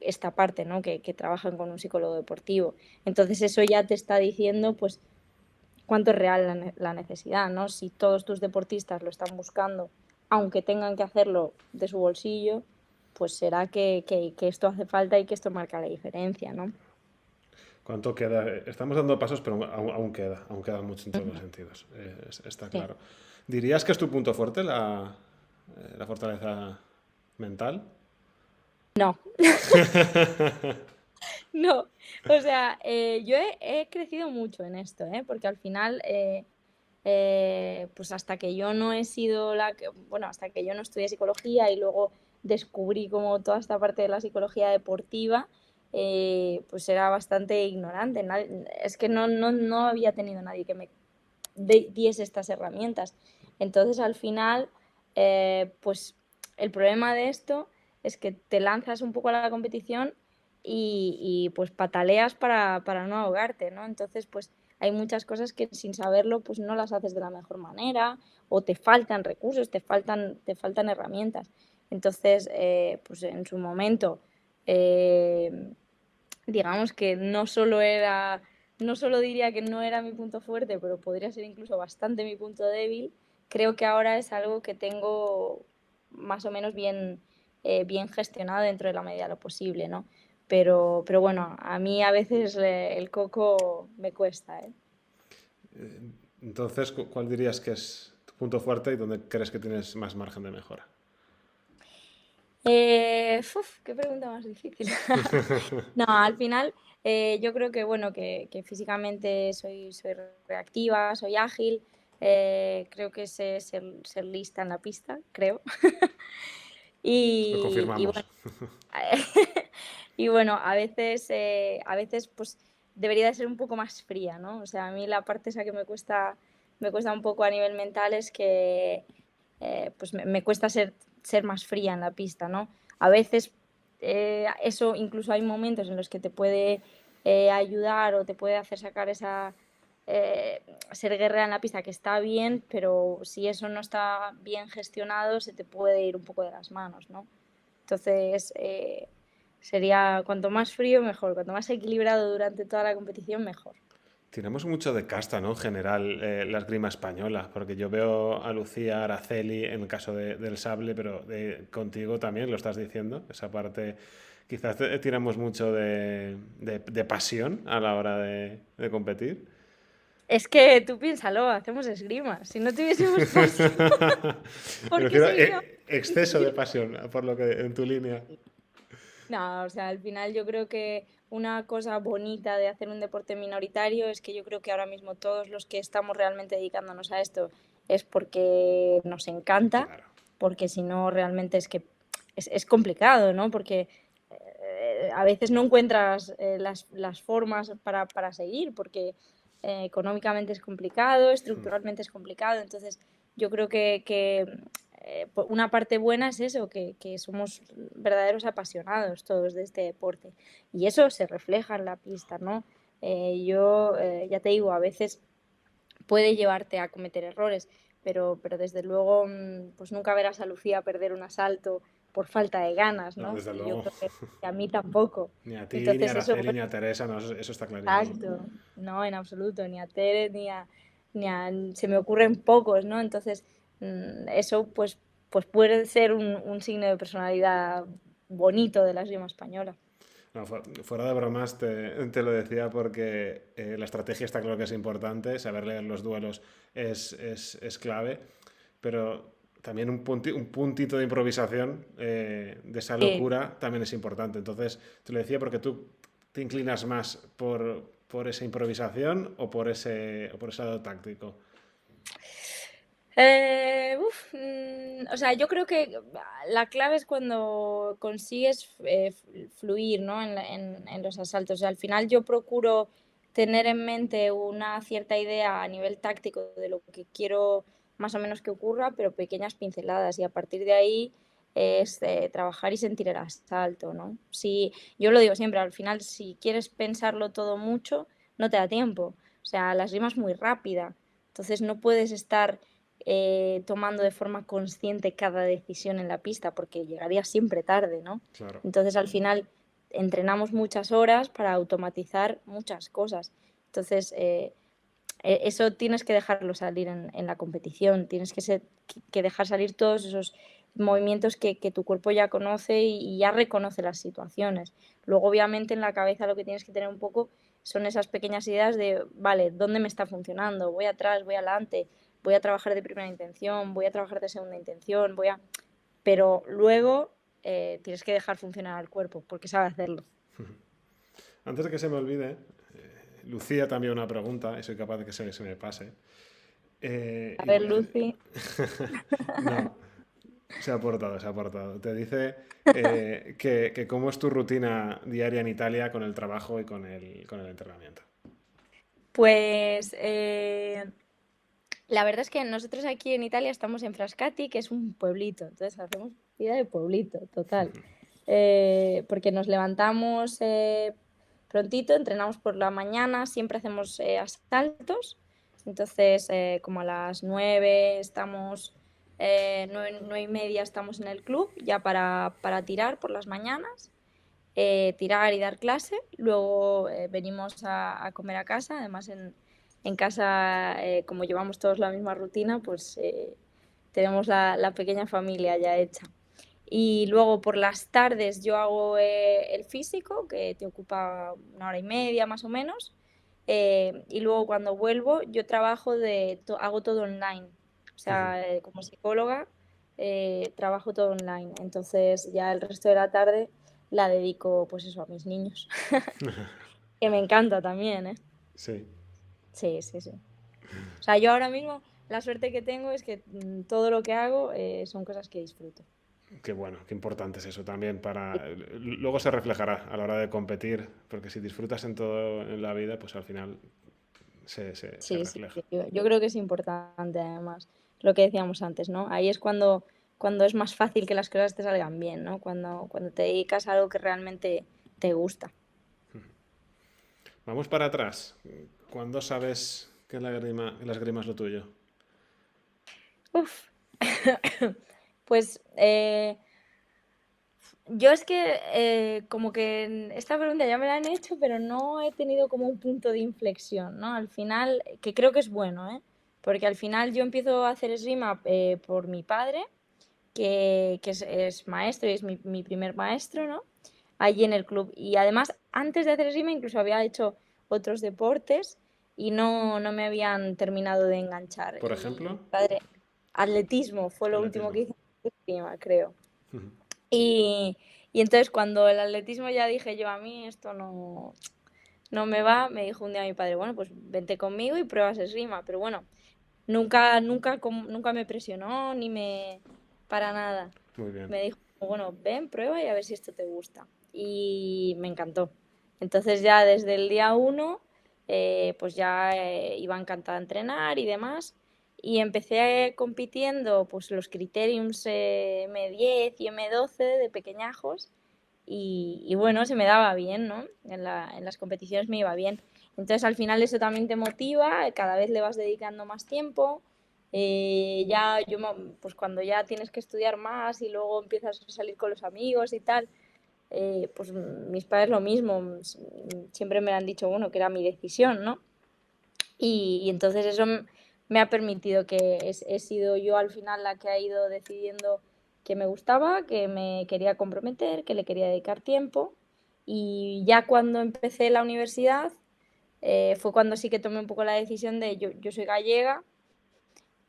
esta parte, ¿no? Que trabajan con un psicólogo deportivo. Entonces eso ya te está diciendo, pues, cuánto es real la necesidad, ¿no? Si todos tus deportistas lo están buscando, aunque tengan que hacerlo de su bolsillo, pues será que esto hace falta y que esto marca la diferencia, ¿no? ¿Cuánto queda? Estamos dando pasos, pero aún queda mucho en todos los sentidos, está Sí. claro. ¿Dirías que es tu punto fuerte la fortaleza mental? No, no. O sea, yo he crecido mucho en esto, ¿eh? Porque al final, pues hasta que yo no he sido bueno, hasta que yo no estudié psicología y luego descubrí como toda esta parte de la psicología deportiva, pues era bastante ignorante. Es que no había tenido nadie que me diese estas herramientas. Entonces, al final, pues el problema de esto es que te lanzas un poco a la competición pues pataleas para no ahogarte, ¿no? Entonces, pues hay muchas cosas que sin saberlo, pues no las haces de la mejor manera o te faltan recursos, te faltan herramientas. Entonces, pues en su momento, eh, digamos que no solo diría que no era mi punto fuerte, pero podría ser incluso bastante mi punto débil. Creo que ahora es algo que tengo más o menos bien gestionado dentro de la medida de lo posible, ¿no? Pero bueno, a mí a veces el coco me cuesta, ¿eh? Entonces, ¿cuál dirías que es tu punto fuerte y dónde crees que tienes más margen de mejora? Qué pregunta más difícil. No, al final yo creo que bueno, que físicamente soy reactiva, soy ágil, creo que sé ser lista en la pista, creo. Lo Y confirmamos. bueno, y bueno, a veces pues debería de ser un poco más fría, ¿no? O sea, a mí la parte esa que me cuesta un poco a nivel mental es que pues me cuesta ser más fría en la pista, ¿no? A veces eso incluso hay momentos en los que te puede ayudar o te puede hacer sacar eh, ser guerrera en la pista que está bien, pero si eso no está bien gestionado se te puede ir un poco de las manos, ¿no? Entonces sería cuanto más frío mejor, cuanto más equilibrado durante toda la competición mejor. Tiramos mucho de casta, ¿no? En general, la esgrima española, porque yo veo a Lucía Araceli en el caso del sable, pero contigo también lo estás diciendo, esa parte, quizás tiramos mucho de pasión a la hora de competir. Es que tú piénsalo, hacemos esgrima. Si no tuviésemos pasión, Me ¿por qué refiero a seguiríamos exceso de compitiendo? pasión, por lo que en tu línea. No, o sea, al final yo creo que una cosa bonita de hacer un deporte minoritario es que yo creo que ahora mismo todos los que estamos realmente dedicándonos a esto es porque nos encanta, Claro. porque si no realmente es que es complicado, ¿no? Porque a veces no encuentras las formas para seguir, porque económicamente es complicado, estructuralmente es complicado, entonces yo creo que una parte buena es eso, que somos verdaderos apasionados todos de este deporte. Y eso se refleja en la pista, ¿no? Ya te digo, a veces puede llevarte a cometer errores, pero desde luego, pues nunca verás a Lucía perder un asalto por falta de ganas, No, ¿no? desde Y yo luego. creo que a mí tampoco. Ni a ti, ni a Entonces eso, Araceli, ni a Teresa, no, eso está clarísimo. exacto, no, en absoluto, ni a Tere, se me ocurren pocos, ¿no? Entonces, eso pues puede ser un signo de personalidad bonito de la esgrima española. No, fuera de bromas te lo decía porque la estrategia está claro que es importante, saber leer los duelos es clave, pero también un puntito de improvisación de esa Sí. locura también es importante. Entonces, te lo decía porque tú te inclinas más por esa improvisación o por ese lado táctico. O sea, yo creo que la clave es cuando consigues fluir, ¿no? En los asaltos. O sea, al final yo procuro tener en mente una cierta idea a nivel táctico de lo que quiero más o menos que ocurra, pero pequeñas pinceladas y a partir de ahí es trabajar y sentir el asalto, ¿no? Si, yo lo digo siempre, al final si quieres pensarlo todo mucho, no te da tiempo. O sea, la esgrima es muy rápida, entonces no puedes estar tomando de forma consciente cada decisión en la pista, porque llegaría siempre tarde, ¿no? Claro. Entonces al final entrenamos muchas horas para automatizar muchas cosas. Entonces eso tienes que dejarlo salir en la competición, tienes que dejar salir todos esos movimientos que tu cuerpo ya conoce y ya reconoce las situaciones. Luego, obviamente, en la cabeza lo que tienes que tener un poco son esas pequeñas ideas de, vale, ¿dónde me está funcionando? Voy atrás, voy adelante, voy a trabajar de primera intención, voy a trabajar de segunda intención, Pero luego tienes que dejar funcionar al cuerpo, porque sabe hacerlo. Antes de que se me olvide, Lucía también una pregunta, y soy capaz de que se me pase. A Y ver, dice, Lucy. no. Se ha portado, se ha portado. Te dice que cómo es tu rutina diaria en Italia con el trabajo y con el entrenamiento. Pues la verdad es que nosotros aquí en Italia estamos en Frascati, que es un pueblito, entonces hacemos vida de pueblito, total. Porque nos levantamos prontito, entrenamos por la mañana, siempre hacemos asaltos, entonces como a las 9 estamos, 9:30 estamos en el club ya para tirar por las mañanas, tirar y dar clase. Luego venimos a comer a casa. Además, en casa, como llevamos todos la misma rutina, pues tenemos la pequeña familia ya hecha. Y luego por las tardes yo hago el físico, que te ocupa 1 hora y media más o menos. Y luego cuando vuelvo yo hago todo online. O sea, como psicóloga trabajo todo online. Entonces ya el resto de la tarde la dedico pues eso a mis niños. Que me encanta también, ¿eh? Sí, Sí, sí, sí. O sea, yo ahora mismo la suerte que tengo es que todo lo que hago son cosas que disfruto. qué bueno, qué importante es eso también para... Luego se reflejará a la hora de competir, porque si disfrutas en todo en la vida, pues al final se Sí, sí, refleja. sí. Yo creo que es importante además lo que decíamos antes, ¿no? Ahí es cuando es más fácil que las cosas te salgan bien, ¿no? Cuando te dedicas a algo que realmente te gusta. Vamos para atrás. ¿Cuándo sabes que la esgrima es lo tuyo? Uf. Pues yo es que como que esta pregunta ya me la han hecho, pero no he tenido como un punto de inflexión, ¿no? Al final, que creo que es bueno, ¿eh? Porque al final yo empiezo a hacer esgrima por mi padre, que es maestro y es mi primer maestro, ¿no? Allí en el club. Y además, antes de hacer esgrima, incluso había hecho otros deportes y no me habían terminado de enganchar. Por Y ejemplo, mi padre, atletismo fue lo último que atletismo. hice en esgrima, creo. Y, y entonces cuando el atletismo ya dije yo, a mí esto no me va, me dijo un día mi padre, bueno, pues vente conmigo y pruebas esgrima. Pero bueno, nunca me presionó ni me... para nada. Muy bien. Me dijo, bueno, ven, prueba y a ver si esto te gusta. Y me encantó. Entonces ya desde el día uno, pues ya iba encantada a entrenar y demás. Y empecé compitiendo pues los criteriums M10 y M12 de pequeñajos. Y bueno, se me daba bien, ¿no? En las competiciones me iba bien. Entonces al final eso también te motiva, cada vez le vas dedicando más tiempo. Ya yo, pues cuando ya tienes que estudiar más y luego empiezas a salir con los amigos y tal, pues mis padres lo mismo, siempre me han dicho, bueno, que era mi decisión, ¿no? Y entonces eso me ha permitido que he sido yo al final la que ha ido decidiendo que me gustaba, que me quería comprometer, que le quería dedicar tiempo. Y ya cuando empecé la universidad, fue cuando sí que tomé un poco la decisión de yo soy gallega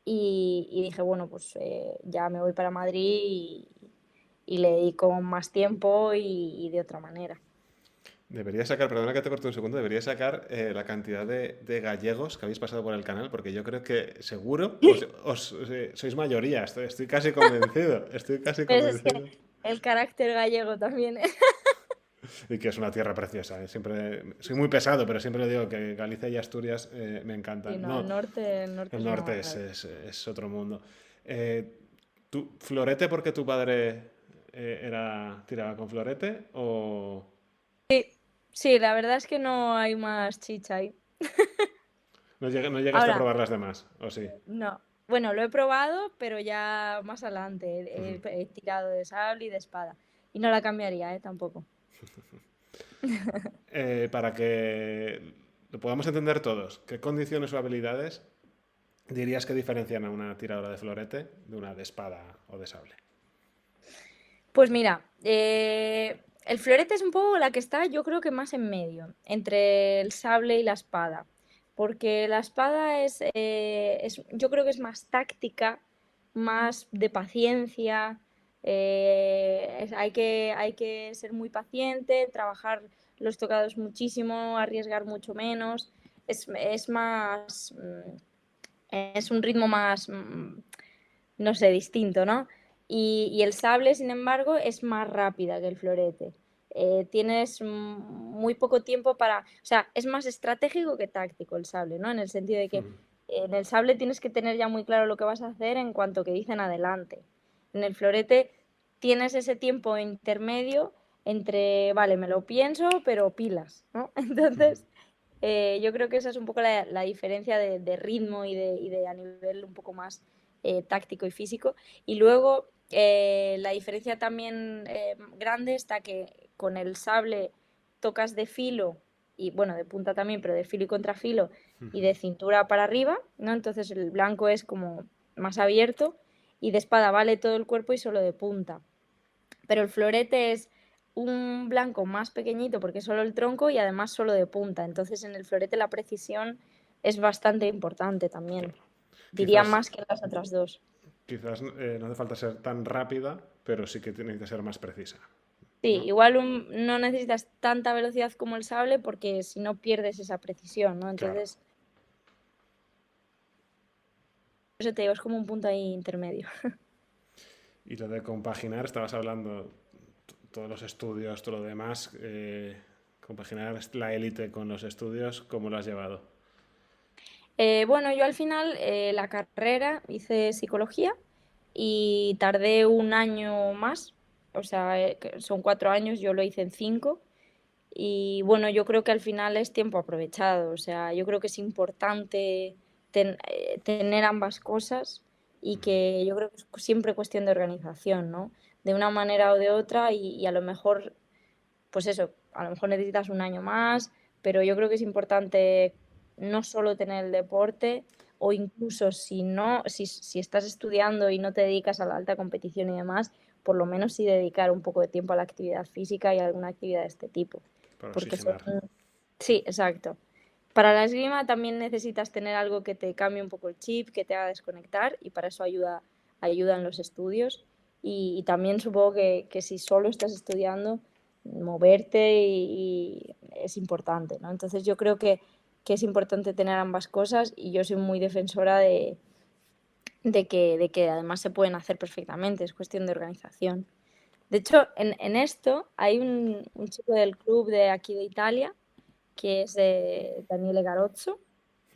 y dije, bueno, pues ya me voy para Madrid y le dedico más tiempo y de otra manera. Debería sacar, perdona que te corte un segundo, debería sacar la cantidad de gallegos que habéis pasado por el canal, porque yo creo que seguro sois mayoría, estoy casi convencido, estoy casi Pero es que convencido. el carácter gallego también. Y que es una tierra preciosa. Siempre, soy muy pesado, pero siempre digo que Galicia y Asturias me Sí, encantan. no, No, el norte el es una norte maravilla. es otro mundo. ¿Florete porque tu padre tiraba con florete o Sí, la verdad es que no hay más chicha ahí. no llegaste a Ahora, probar las demás? ¿O sí? no. Bueno, lo he probado, pero ya más adelante. He tirado de sable y de espada. Y no la cambiaría, tampoco. Para que lo podamos entender todos, ¿qué condiciones o habilidades dirías que diferencian a una tiradora de florete de una de espada o de sable? Pues mira, el florete es un poco la que está, yo creo que más en medio, entre el sable y la espada. Porque la espada yo creo que es más táctica, más de paciencia. Hay que ser muy paciente, trabajar los tocados muchísimo, arriesgar mucho menos. Es es un ritmo más, no sé, distinto, ¿no? Y el sable, sin embargo, es más rápida que el florete. Tienes muy poco tiempo para, o sea, es más estratégico que táctico el sable, ¿no? En el sentido de que en el sable tienes que tener ya muy claro lo que vas a hacer en cuanto que dicen adelante. En el florete tienes ese tiempo intermedio entre, vale, me lo pienso, pero pilas, ¿no? Entonces, yo creo que esa es un poco la diferencia de ritmo y de a nivel un poco más táctico y físico. Y luego la diferencia también grande está que con el sable tocas de filo, y bueno, de punta también, pero de filo y contrafilo, y de cintura para arriba, ¿no? Entonces el blanco es como más abierto, y de espada vale todo el cuerpo y solo de punta. Pero el florete es un blanco más pequeñito porque es solo el tronco y además solo de punta. Entonces en el florete la precisión es bastante importante también. Claro. Diría Quizás, más que en las otras dos. quizás no hace falta ser tan rápida, pero sí que tiene que ser más precisa, Sí, ¿no? igual no necesitas tanta velocidad como el sable porque si no pierdes esa precisión, ¿no? Claro. Entonces, por eso te digo, es como un punto ahí intermedio. Y lo de compaginar, estabas hablando, todos los estudios, todo lo demás, compaginar la élite con los estudios, ¿cómo lo has llevado? Bueno, yo al final la carrera hice psicología y tardé un año más, o sea, que son 4 años, yo lo hice en 5. Y bueno, yo creo que al final es tiempo aprovechado, o sea, yo creo que es importante tener ambas cosas y que yo creo que es siempre cuestión de organización, ¿no? De una manera o de otra y a lo mejor, pues eso, a lo mejor necesitas un año más, pero yo creo que es importante no solo tener el deporte o incluso si no, si estás estudiando y no te dedicas a la alta competición y demás, por lo menos sí dedicar un poco de tiempo a la actividad física y a alguna actividad de este tipo. Para Porque son... oxigenar. Sí, exacto. Para la esgrima también necesitas tener algo que te cambie un poco el chip, que te haga desconectar y para eso ayudan los estudios. Y también supongo que si solo estás estudiando, moverte y es importante, ¿no? Entonces yo creo que es importante tener ambas cosas y yo soy muy defensora de que además se pueden hacer perfectamente, es cuestión de organización. De hecho, en esto hay un chico del club de aquí de Italia, que es Daniele Garozzo,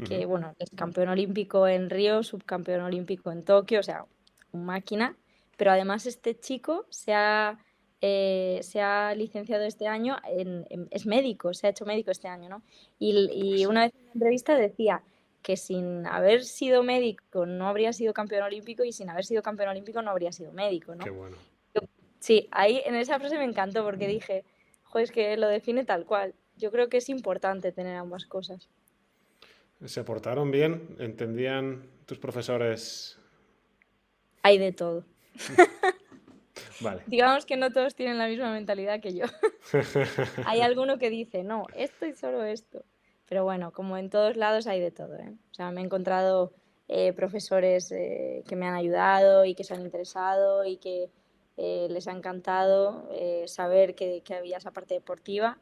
que bueno, es campeón olímpico en Río, subcampeón olímpico en Tokio, o sea, un máquina. Pero además este chico se ha licenciado este año, es médico, se ha hecho médico este año, ¿no? Y una vez en una entrevista decía que sin haber sido médico no habría sido campeón olímpico y sin haber sido campeón olímpico no habría sido médico, Qué ¿no? bueno. Sí, ahí en esa frase me encantó porque dije, joder, es que lo define tal cual. Yo creo que es importante tener ambas cosas. ¿Se portaron bien? ¿Entendían tus profesores? Hay de todo. Vale. Digamos que no todos tienen la misma mentalidad que yo. Hay alguno que dice, no, esto y solo esto. Pero bueno, como en todos lados hay de todo, ¿eh? O sea, me he encontrado profesores que me han ayudado y que se han interesado y que les ha encantado saber que había esa parte deportiva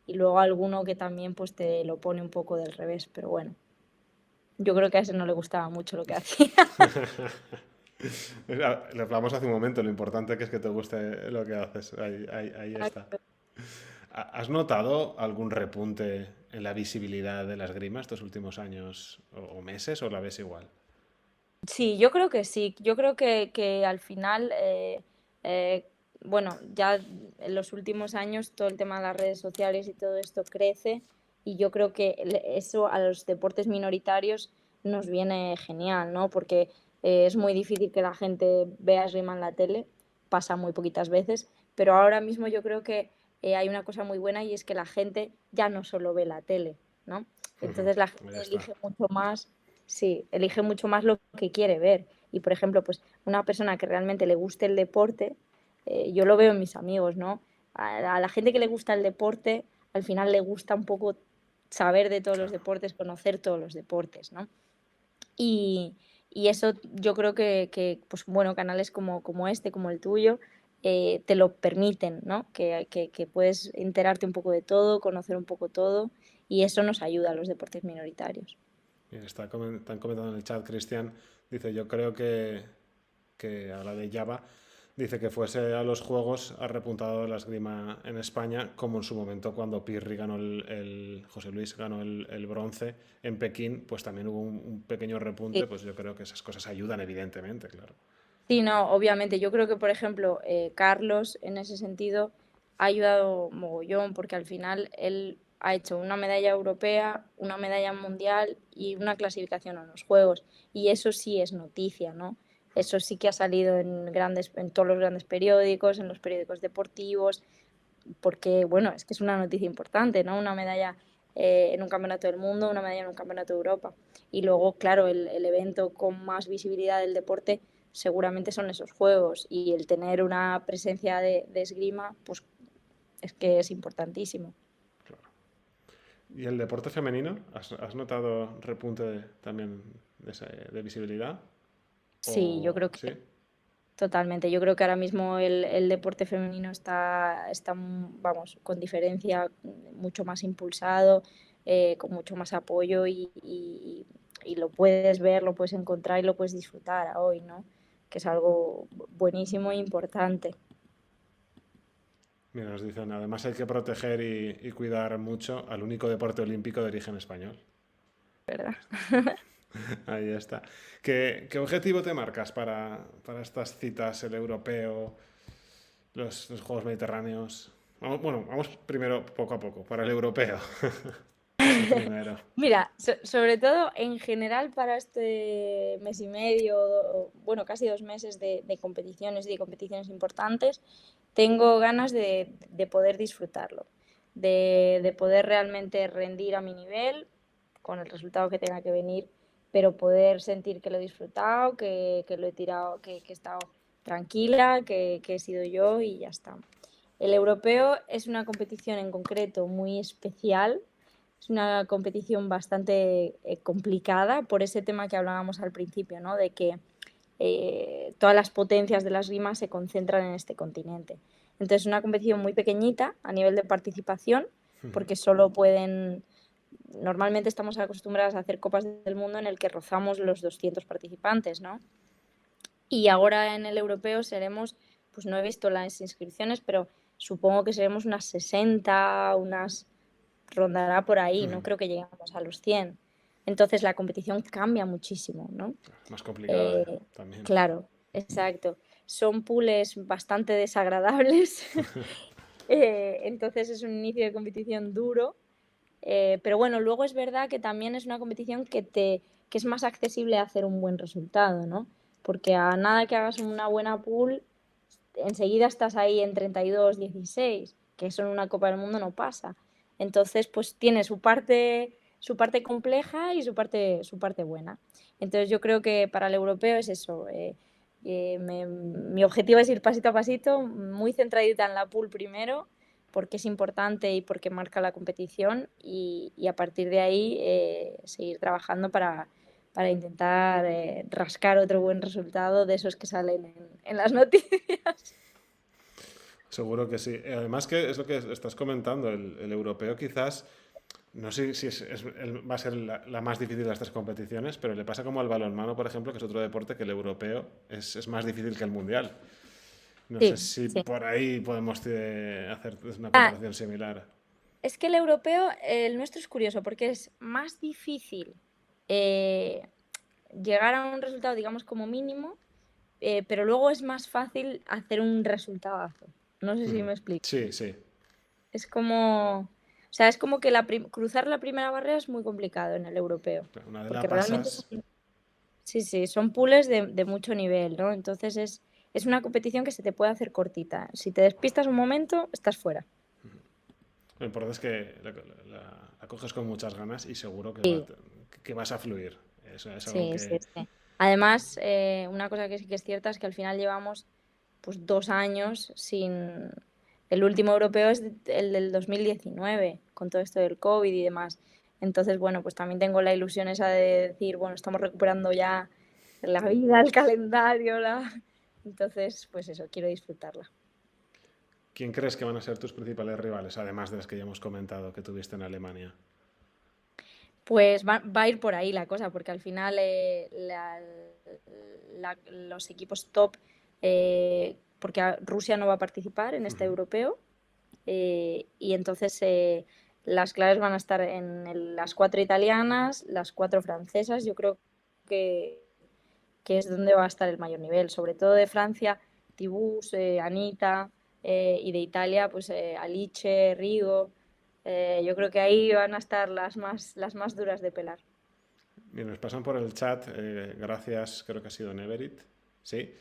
y luego alguno que también pues te lo pone un poco del revés, pero bueno, yo creo que a ese no le gustaba mucho lo que hacía. Le hablamos hace un momento, lo importante que es que te guste lo que haces. Ahí está. ¿Has notado algún repunte en la visibilidad de la esgrima estos últimos años o meses o la ves igual? Sí, yo creo que sí. Yo creo que al final, eh, bueno, ya en los últimos años todo el tema de las redes sociales y todo esto crece y yo creo que eso a los deportes minoritarios nos viene genial, ¿no? Porque es muy difícil que la gente vea esgrima en la tele, pasa muy poquitas veces, pero ahora mismo yo creo que hay una cosa muy buena y es que la gente ya no solo ve la tele, ¿no? Entonces la Ahí gente está. elige mucho más. Sí, elige mucho más lo que quiere ver. Y, por ejemplo, pues una persona que realmente le guste el deporte, yo lo veo en mis amigos, ¿no? A la gente que le gusta el deporte, al final le gusta un poco saber de todos los Claro. deportes, conocer todos los deportes, ¿no? Y, y eso yo creo que, pues bueno, canales como este, como el tuyo, te lo permiten, ¿no? Que puedes enterarte un poco de todo, conocer un poco todo, y eso nos ayuda a los deportes minoritarios. Están comentando en el chat, Cristian, dice, yo creo que habla de Java, dice que fuese a los Juegos ha repuntado la esgrima en España, como en su momento cuando Pirri ganó José Luis ganó el bronce en Pekín, pues también hubo un pequeño repunte, Sí. pues yo creo que esas cosas ayudan evidentemente, claro. Sí, no, obviamente. Yo creo que, por ejemplo, Carlos, en ese sentido, ha ayudado mogollón, porque al final él ha hecho una medalla europea, una medalla mundial y una clasificación a los Juegos. Y eso sí es noticia, ¿no? Eso sí que ha salido en todos los grandes periódicos, en los periódicos deportivos, porque, bueno, es que es una noticia importante, ¿no? Una medalla en un campeonato del mundo, una medalla en un campeonato de Europa. Y luego, claro, el evento con más visibilidad del deporte seguramente son esos juegos, y el tener una presencia de esgrima, pues es que es importantísimo. Claro. ¿Y el deporte femenino? ¿Has notado repunte también de visibilidad? Sí, yo ¿O creo sí? que totalmente. Yo creo que ahora mismo el deporte femenino está, vamos, con diferencia mucho más impulsado, con mucho más apoyo y lo puedes ver, lo puedes encontrar y lo puedes disfrutar a hoy, ¿no? Que es algo buenísimo e importante, Mira, nos dicen, además hay que proteger y cuidar mucho al único deporte olímpico de origen español. ¿verdad? Ahí está. ¿Qué objetivo te marcas para estas citas, el europeo, los Juegos Mediterráneos? Bueno, vamos primero poco a poco, para el europeo, que es el primero. Mira, sobre todo en general para este mes y medio, bueno, casi 2 meses de competiciones y de competiciones importantes, tengo ganas de poder disfrutarlo, de poder realmente rendir a mi nivel, con el resultado que tenga que venir, pero poder sentir que lo he disfrutado, que lo he tirado, que he estado tranquila, que he sido yo y ya está. El europeo es una competición en concreto muy especial, es una competición bastante complicada por ese tema que hablábamos al principio, ¿no? De que todas las potencias de las rimas se concentran en este continente. Entonces, es una competición muy pequeñita a nivel de participación, porque solo pueden, normalmente estamos acostumbrados a hacer copas del mundo en el que rozamos los 200 participantes, ¿no? Y ahora en el europeo seremos, pues no he visto las inscripciones, pero supongo que seremos unas 60, rondará por ahí, no creo que lleguemos a los 100. Entonces la competición cambia muchísimo, ¿no? Más complicada Eh, también. claro, exacto. Son pools bastante desagradables, entonces es un inicio de competición duro, pero bueno, luego es verdad que también es una competición que es más accesible a hacer un buen resultado, ¿no? Porque a nada que hagas una buena pool, enseguida estás ahí en 32, 16, que eso en una Copa del Mundo no pasa. Entonces, pues tiene su parte compleja y su parte buena. Entonces, yo creo que para el europeo es eso. Mi objetivo es ir pasito a pasito, muy centradita en la pool primero, porque es importante y porque marca la competición, y a partir de ahí seguir trabajando para intentar rascar otro buen resultado de esos que salen en las noticias. Seguro que sí. Además que es lo que estás comentando, el europeo quizás, no sé si va a ser la más difícil de las tres competiciones, pero le pasa como al balonmano, por ejemplo, que es otro deporte que el europeo es más difícil que el mundial. No sé Sí, si sí. por ahí podemos hacer una Ah, comparación similar. es que el europeo, el nuestro es curioso porque es más difícil eh, llegar a un resultado, digamos, como mínimo, pero luego es más fácil hacer un resultadazo. No sé si me explico. Sí, sí. Es como, o sea, es como que cruzar la primera barrera es muy complicado en el europeo, Una vez la porque realmente pasas, sí, sí, son pools de mucho nivel, ¿no? Entonces es una competición que se te puede hacer cortita. Si te despistas un momento, estás fuera. lo importante es que la coges con muchas ganas y seguro Sí, que vas a fluir. Eso es algo sí, sí, que... sí. Además, una cosa que sí que es cierta es que al final llevamos pues 2 años sin... El último europeo es el del 2019, con todo esto del COVID y demás. Entonces, bueno, pues también tengo la ilusión esa de decir, bueno, estamos recuperando ya la vida, el calendario, Entonces, pues eso, quiero disfrutarla. ¿Quién crees que van a ser tus principales rivales, además de las que ya hemos comentado que tuviste en Alemania? Pues va a ir por ahí la cosa, porque al final los equipos top porque Rusia no va a participar en este europeo, y entonces las claves van a estar en las 4 italianas, las 4 francesas. Yo creo que, que es donde va a estar el mayor nivel, sobre todo de Francia, Tibus, Anita, y de Italia, pues Alice, Rigo. Yo creo que ahí van a estar las más duras de pelar. Y nos pasan por el chat, gracias, creo que ha sido Neverit, sí,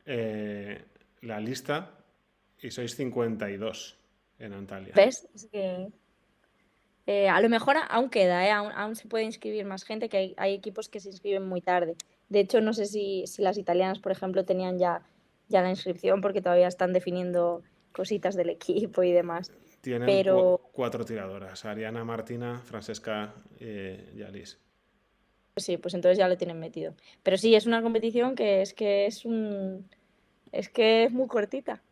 eh, la lista y sois 52 en Antalya. ¿Ves? Es que a lo mejor aún queda, aún se puede inscribir más gente, que hay equipos que se inscriben muy tarde. De hecho, no sé si las italianas, por ejemplo, tenían ya la inscripción porque todavía están definiendo cositas del equipo y demás. Tienen Pero cuatro tiradoras, Ariana, Martina, Francesca y Alice. sí, pues entonces ya lo tienen metido. Pero sí, es una competición es que es muy cortita.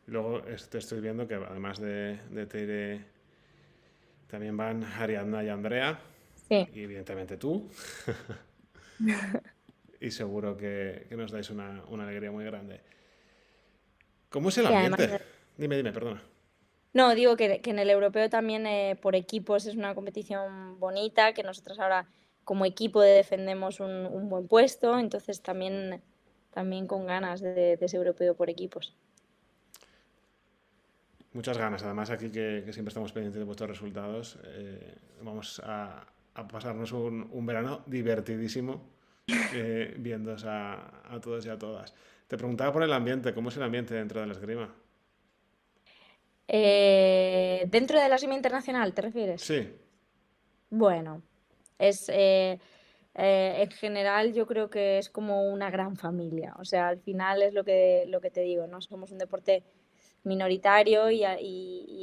Y luego te estoy viendo que además de Teire también van Ariadna y Andrea, Sí. y evidentemente tú, y seguro que nos dais una alegría muy grande. ¿Cómo es el Y además, ambiente? Dime, perdona. no, digo que en el europeo también por equipos es una competición bonita, que nosotros ahora como equipo defendemos un buen puesto, entonces también con ganas de ese europeo por equipos. Muchas ganas, además aquí que siempre estamos pendientes de vuestros resultados. Vamos a pasarnos un verano divertidísimo viéndoos a todos y a todas. Te preguntaba por el ambiente, ¿cómo es el ambiente dentro de la esgrima? Dentro de la Semi Internacional, ¿te refieres? Sí, Bueno, es en general yo creo que es como una gran familia. O sea, al final es lo que te digo, ¿no? Somos un deporte minoritario y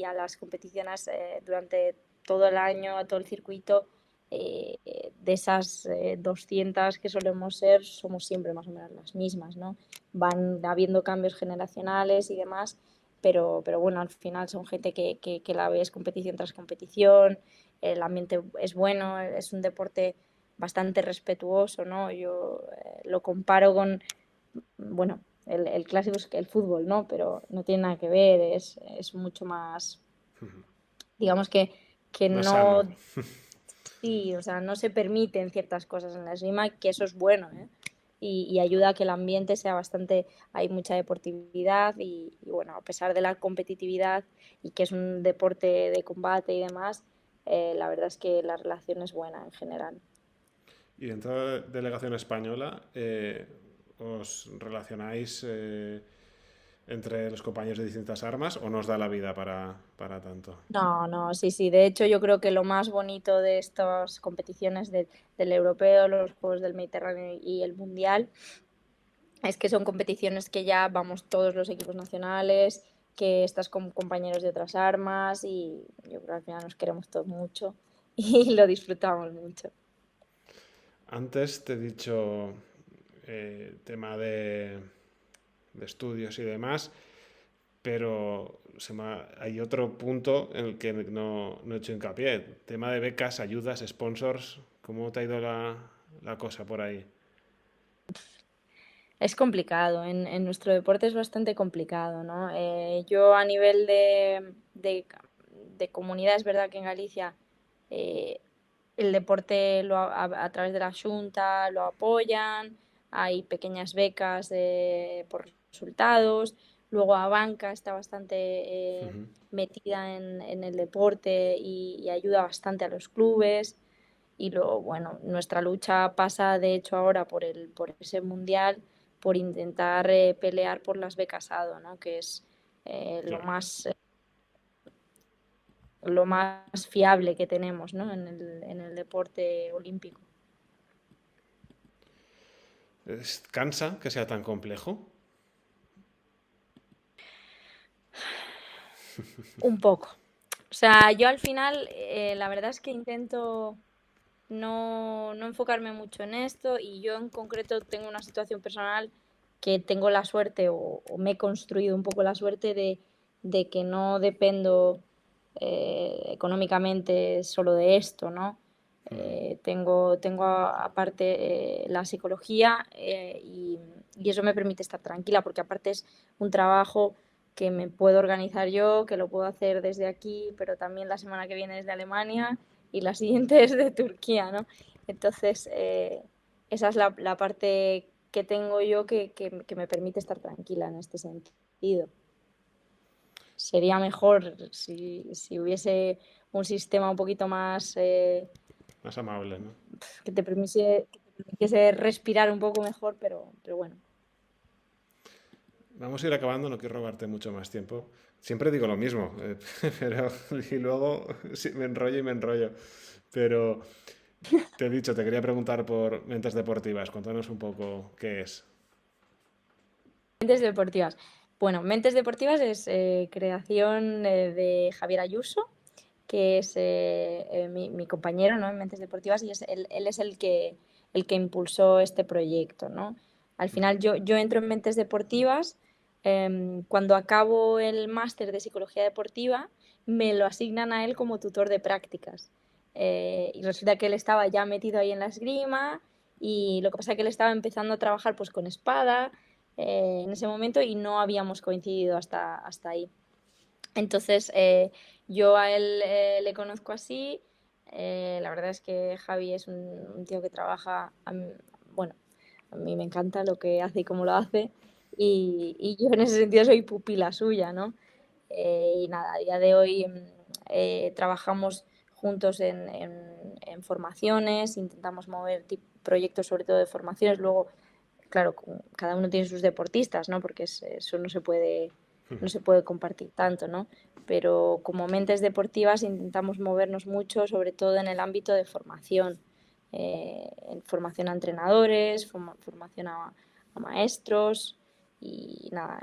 a las competiciones durante todo el año, a todo el circuito, de esas 200 que solemos ser, somos siempre más o menos las mismas, ¿no? Van habiendo cambios generacionales y demás, pero bueno, al final son gente que la ves competición tras competición, el ambiente es bueno, es un deporte bastante respetuoso, ¿no? Yo lo comparo con, bueno, el clásico es el fútbol, ¿no? Pero no tiene nada que ver, es mucho más, digamos que más sano. no, sí, o sea, no se permiten ciertas cosas en la esgrima, que eso es bueno, ¿eh? Y ayuda a que el ambiente sea bastante, hay mucha deportividad y bueno, a pesar de la competitividad y que es un deporte de combate y demás, la verdad es que la relación es buena en general. Y dentro de la delegación española, ¿os relacionáis entre los compañeros de distintas armas o nos da la vida para tanto? No, no, sí, sí. De hecho, yo creo que lo más bonito de estas competiciones del europeo, los Juegos del Mediterráneo y el Mundial es que son competiciones que ya vamos todos los equipos nacionales, que estás con compañeros de otras armas y yo creo que al final nos queremos todos mucho y lo disfrutamos mucho. Antes te he dicho tema de estudios y demás, pero hay otro punto en el que no he hecho hincapié. Tema de becas, ayudas, sponsors. ¿Cómo te ha ido la cosa por ahí? Es complicado, en nuestro deporte es bastante complicado, ¿no? Yo a nivel de comunidad, es verdad que en Galicia eh, el deporte a través de la Junta lo apoyan, hay pequeñas becas por resultados, luego a banca está bastante metida en el deporte y ayuda bastante a los clubes. Y luego, bueno, nuestra lucha pasa de hecho ahora por ese mundial, por intentar pelear por las becas ADO, ¿no? Que es Claro. lo más fiable que tenemos, ¿no? En el deporte olímpico. ¿Cansa que sea tan complejo? Un poco. O sea, yo al final, la verdad es que intento no enfocarme mucho en esto y yo en concreto tengo una situación personal que tengo la suerte o me he construido un poco la suerte de que no dependo económicamente solo de esto, ¿no? Tengo aparte la psicología y eso me permite estar tranquila, porque aparte es un trabajo que me puedo organizar yo, que lo puedo hacer desde aquí, pero también la semana que viene es de Alemania y la siguiente es de Turquía, ¿no? Entonces, esa es la parte que tengo yo que me permite estar tranquila en este sentido. Sería mejor si hubiese un sistema un poquito más Más amable, ¿no? que te permitiese respirar un poco mejor, pero bueno. Vamos a ir acabando, no quiero robarte mucho más tiempo. Siempre digo lo mismo, pero y luego sí, me enrollo y me enrollo. Pero te he dicho, te quería preguntar por Mentes Deportivas. Cuéntanos un poco qué es. Mentes deportivas. Bueno, Mentes deportivas es creación de Javier Ayuso, que es mi compañero, ¿no? En Mentes deportivas, y él es el que impulsó este proyecto, ¿no? Al final yo entro en Mentes deportivas, cuando acabo el máster de psicología deportiva, me lo asignan a él como tutor de prácticas. Y resulta que él estaba ya metido ahí en la esgrima, y lo que pasa es que él estaba empezando a trabajar pues con espada en ese momento, y no habíamos coincidido hasta ahí. Entonces, yo a él le conozco así. La verdad es que Javi es un tío que trabaja, bueno, a mí me encanta lo que hace y cómo lo hace. Y yo en ese sentido soy pupila suya, ¿no? Y nada, a día de hoy trabajamos juntos en formaciones, intentamos mover proyectos sobre todo de formaciones. Luego, claro, cada uno tiene sus deportistas, ¿no? Porque eso no se puede compartir tanto, ¿no? Pero como mentes deportivas intentamos movernos mucho, sobre todo en el ámbito de formación, en formación a entrenadores, formación a maestros, y nada,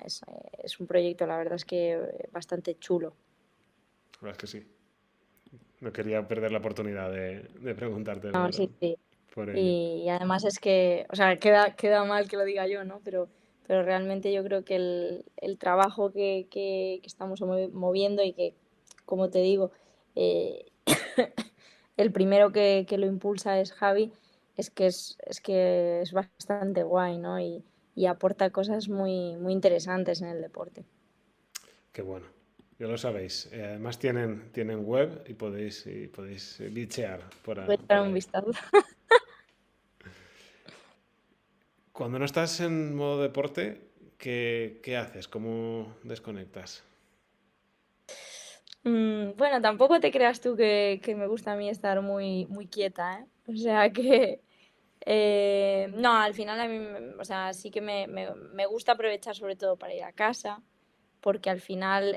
es un proyecto, la verdad es que bastante chulo. La verdad es que sí. No quería perder la oportunidad de preguntarte No, sí, sí. por ello. Y además es que, o sea, queda mal que lo diga yo, ¿no? Pero realmente yo creo que el trabajo que estamos moviendo, y que, como te digo, eh, el primero que lo impulsa es Javi, es que es bastante guay, ¿no? Y aporta cosas muy, muy interesantes en el deporte. Qué bueno. Ya lo sabéis. Además tienen web y podéis bichear Voy a por echar un ahí. vistazo. Cuando no estás en modo deporte, ¿qué haces? ¿Cómo desconectas? Bueno, tampoco te creas tú que me gusta a mí estar muy, muy quieta, ¿eh? O sea que, no, al final a mí, o sea, sí que me gusta aprovechar sobre todo para ir a casa, porque al final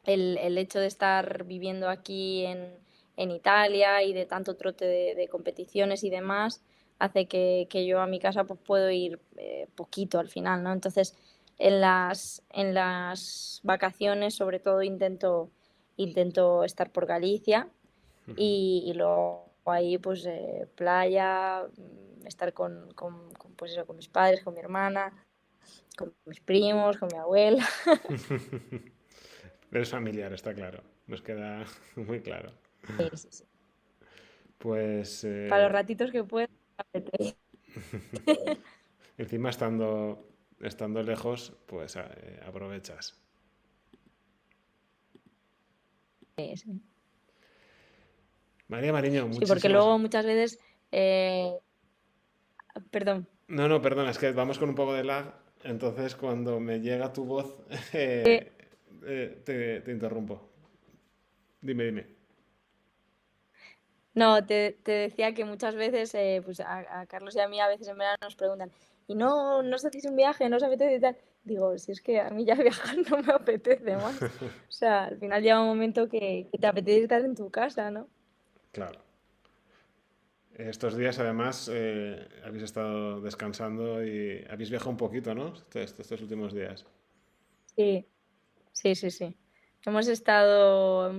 el hecho de estar viviendo aquí en Italia y de tanto trote de competiciones y demás, hace que yo a mi casa pues puedo ir poquito al final, ¿no? Entonces, en las vacaciones sobre todo intento estar por Galicia, y luego ahí pues playa, estar pues eso, con mis padres, con mi hermana, con mis primos, con mi abuela. Eres familiar, está claro. Nos queda muy claro. Sí, sí, sí. Pues Para los ratitos que puedo. encima estando lejos, pues aprovechas. Sí, sí. María Mariño, Sí, porque muchísimas. luego muchas veces, perdón, No, no, perdona, es que vamos con un poco de lag, entonces cuando me llega tu voz eh, te interrumpo. Dime, dime. no, te decía que muchas veces, pues a Carlos y a mí a veces en verano nos preguntan, ¿y no os hacéis un viaje? ¿No os apetece y tal? Digo, si es que a mí ya viajar no me apetece más. O sea, al final llega un momento que te apetece estar en tu casa, ¿no? Claro. Estos días además habéis estado descansando y habéis viajado un poquito, ¿no? Estos últimos días. Sí, sí, sí, sí. Hemos estado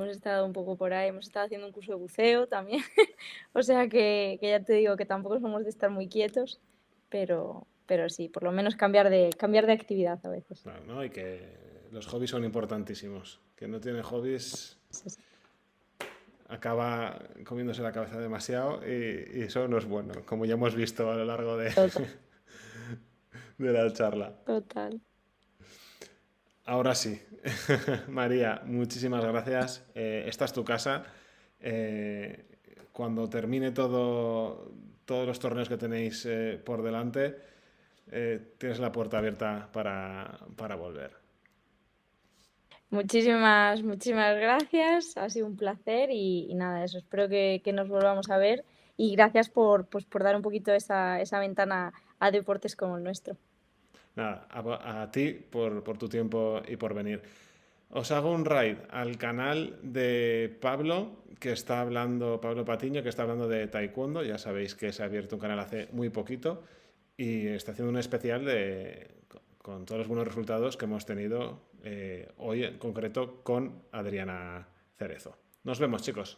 un poco por ahí, hemos estado haciendo un curso de buceo también. O sea que ya te digo que tampoco somos de estar muy quietos, pero sí, por lo menos cambiar de actividad a veces. Claro, ¿no? Y que los hobbies son importantísimos. Quien no tiene hobbies Sí, sí. acaba comiéndose la cabeza demasiado y eso no es bueno, como ya hemos visto a lo largo de, Total. de la charla. Total. Ahora sí, María, muchísimas gracias. Esta es tu casa. Eh, Cuando termine todos los torneos que tenéis por delante, tienes la puerta abierta para volver. Muchísimas gracias. Ha sido un placer y nada, eso. Espero que nos volvamos a ver y gracias pues, por dar un poquito esa ventana a deportes como el nuestro. Nada, a ti por tu tiempo y por venir. Os hago un raid al canal de Pablo, que está hablando, Pablo Patiño, que está hablando de taekwondo. Ya sabéis que se ha abierto un canal hace muy poquito y está haciendo un especial con todos los buenos resultados que hemos tenido hoy en concreto con Adriana Cerezo. Nos vemos, chicos.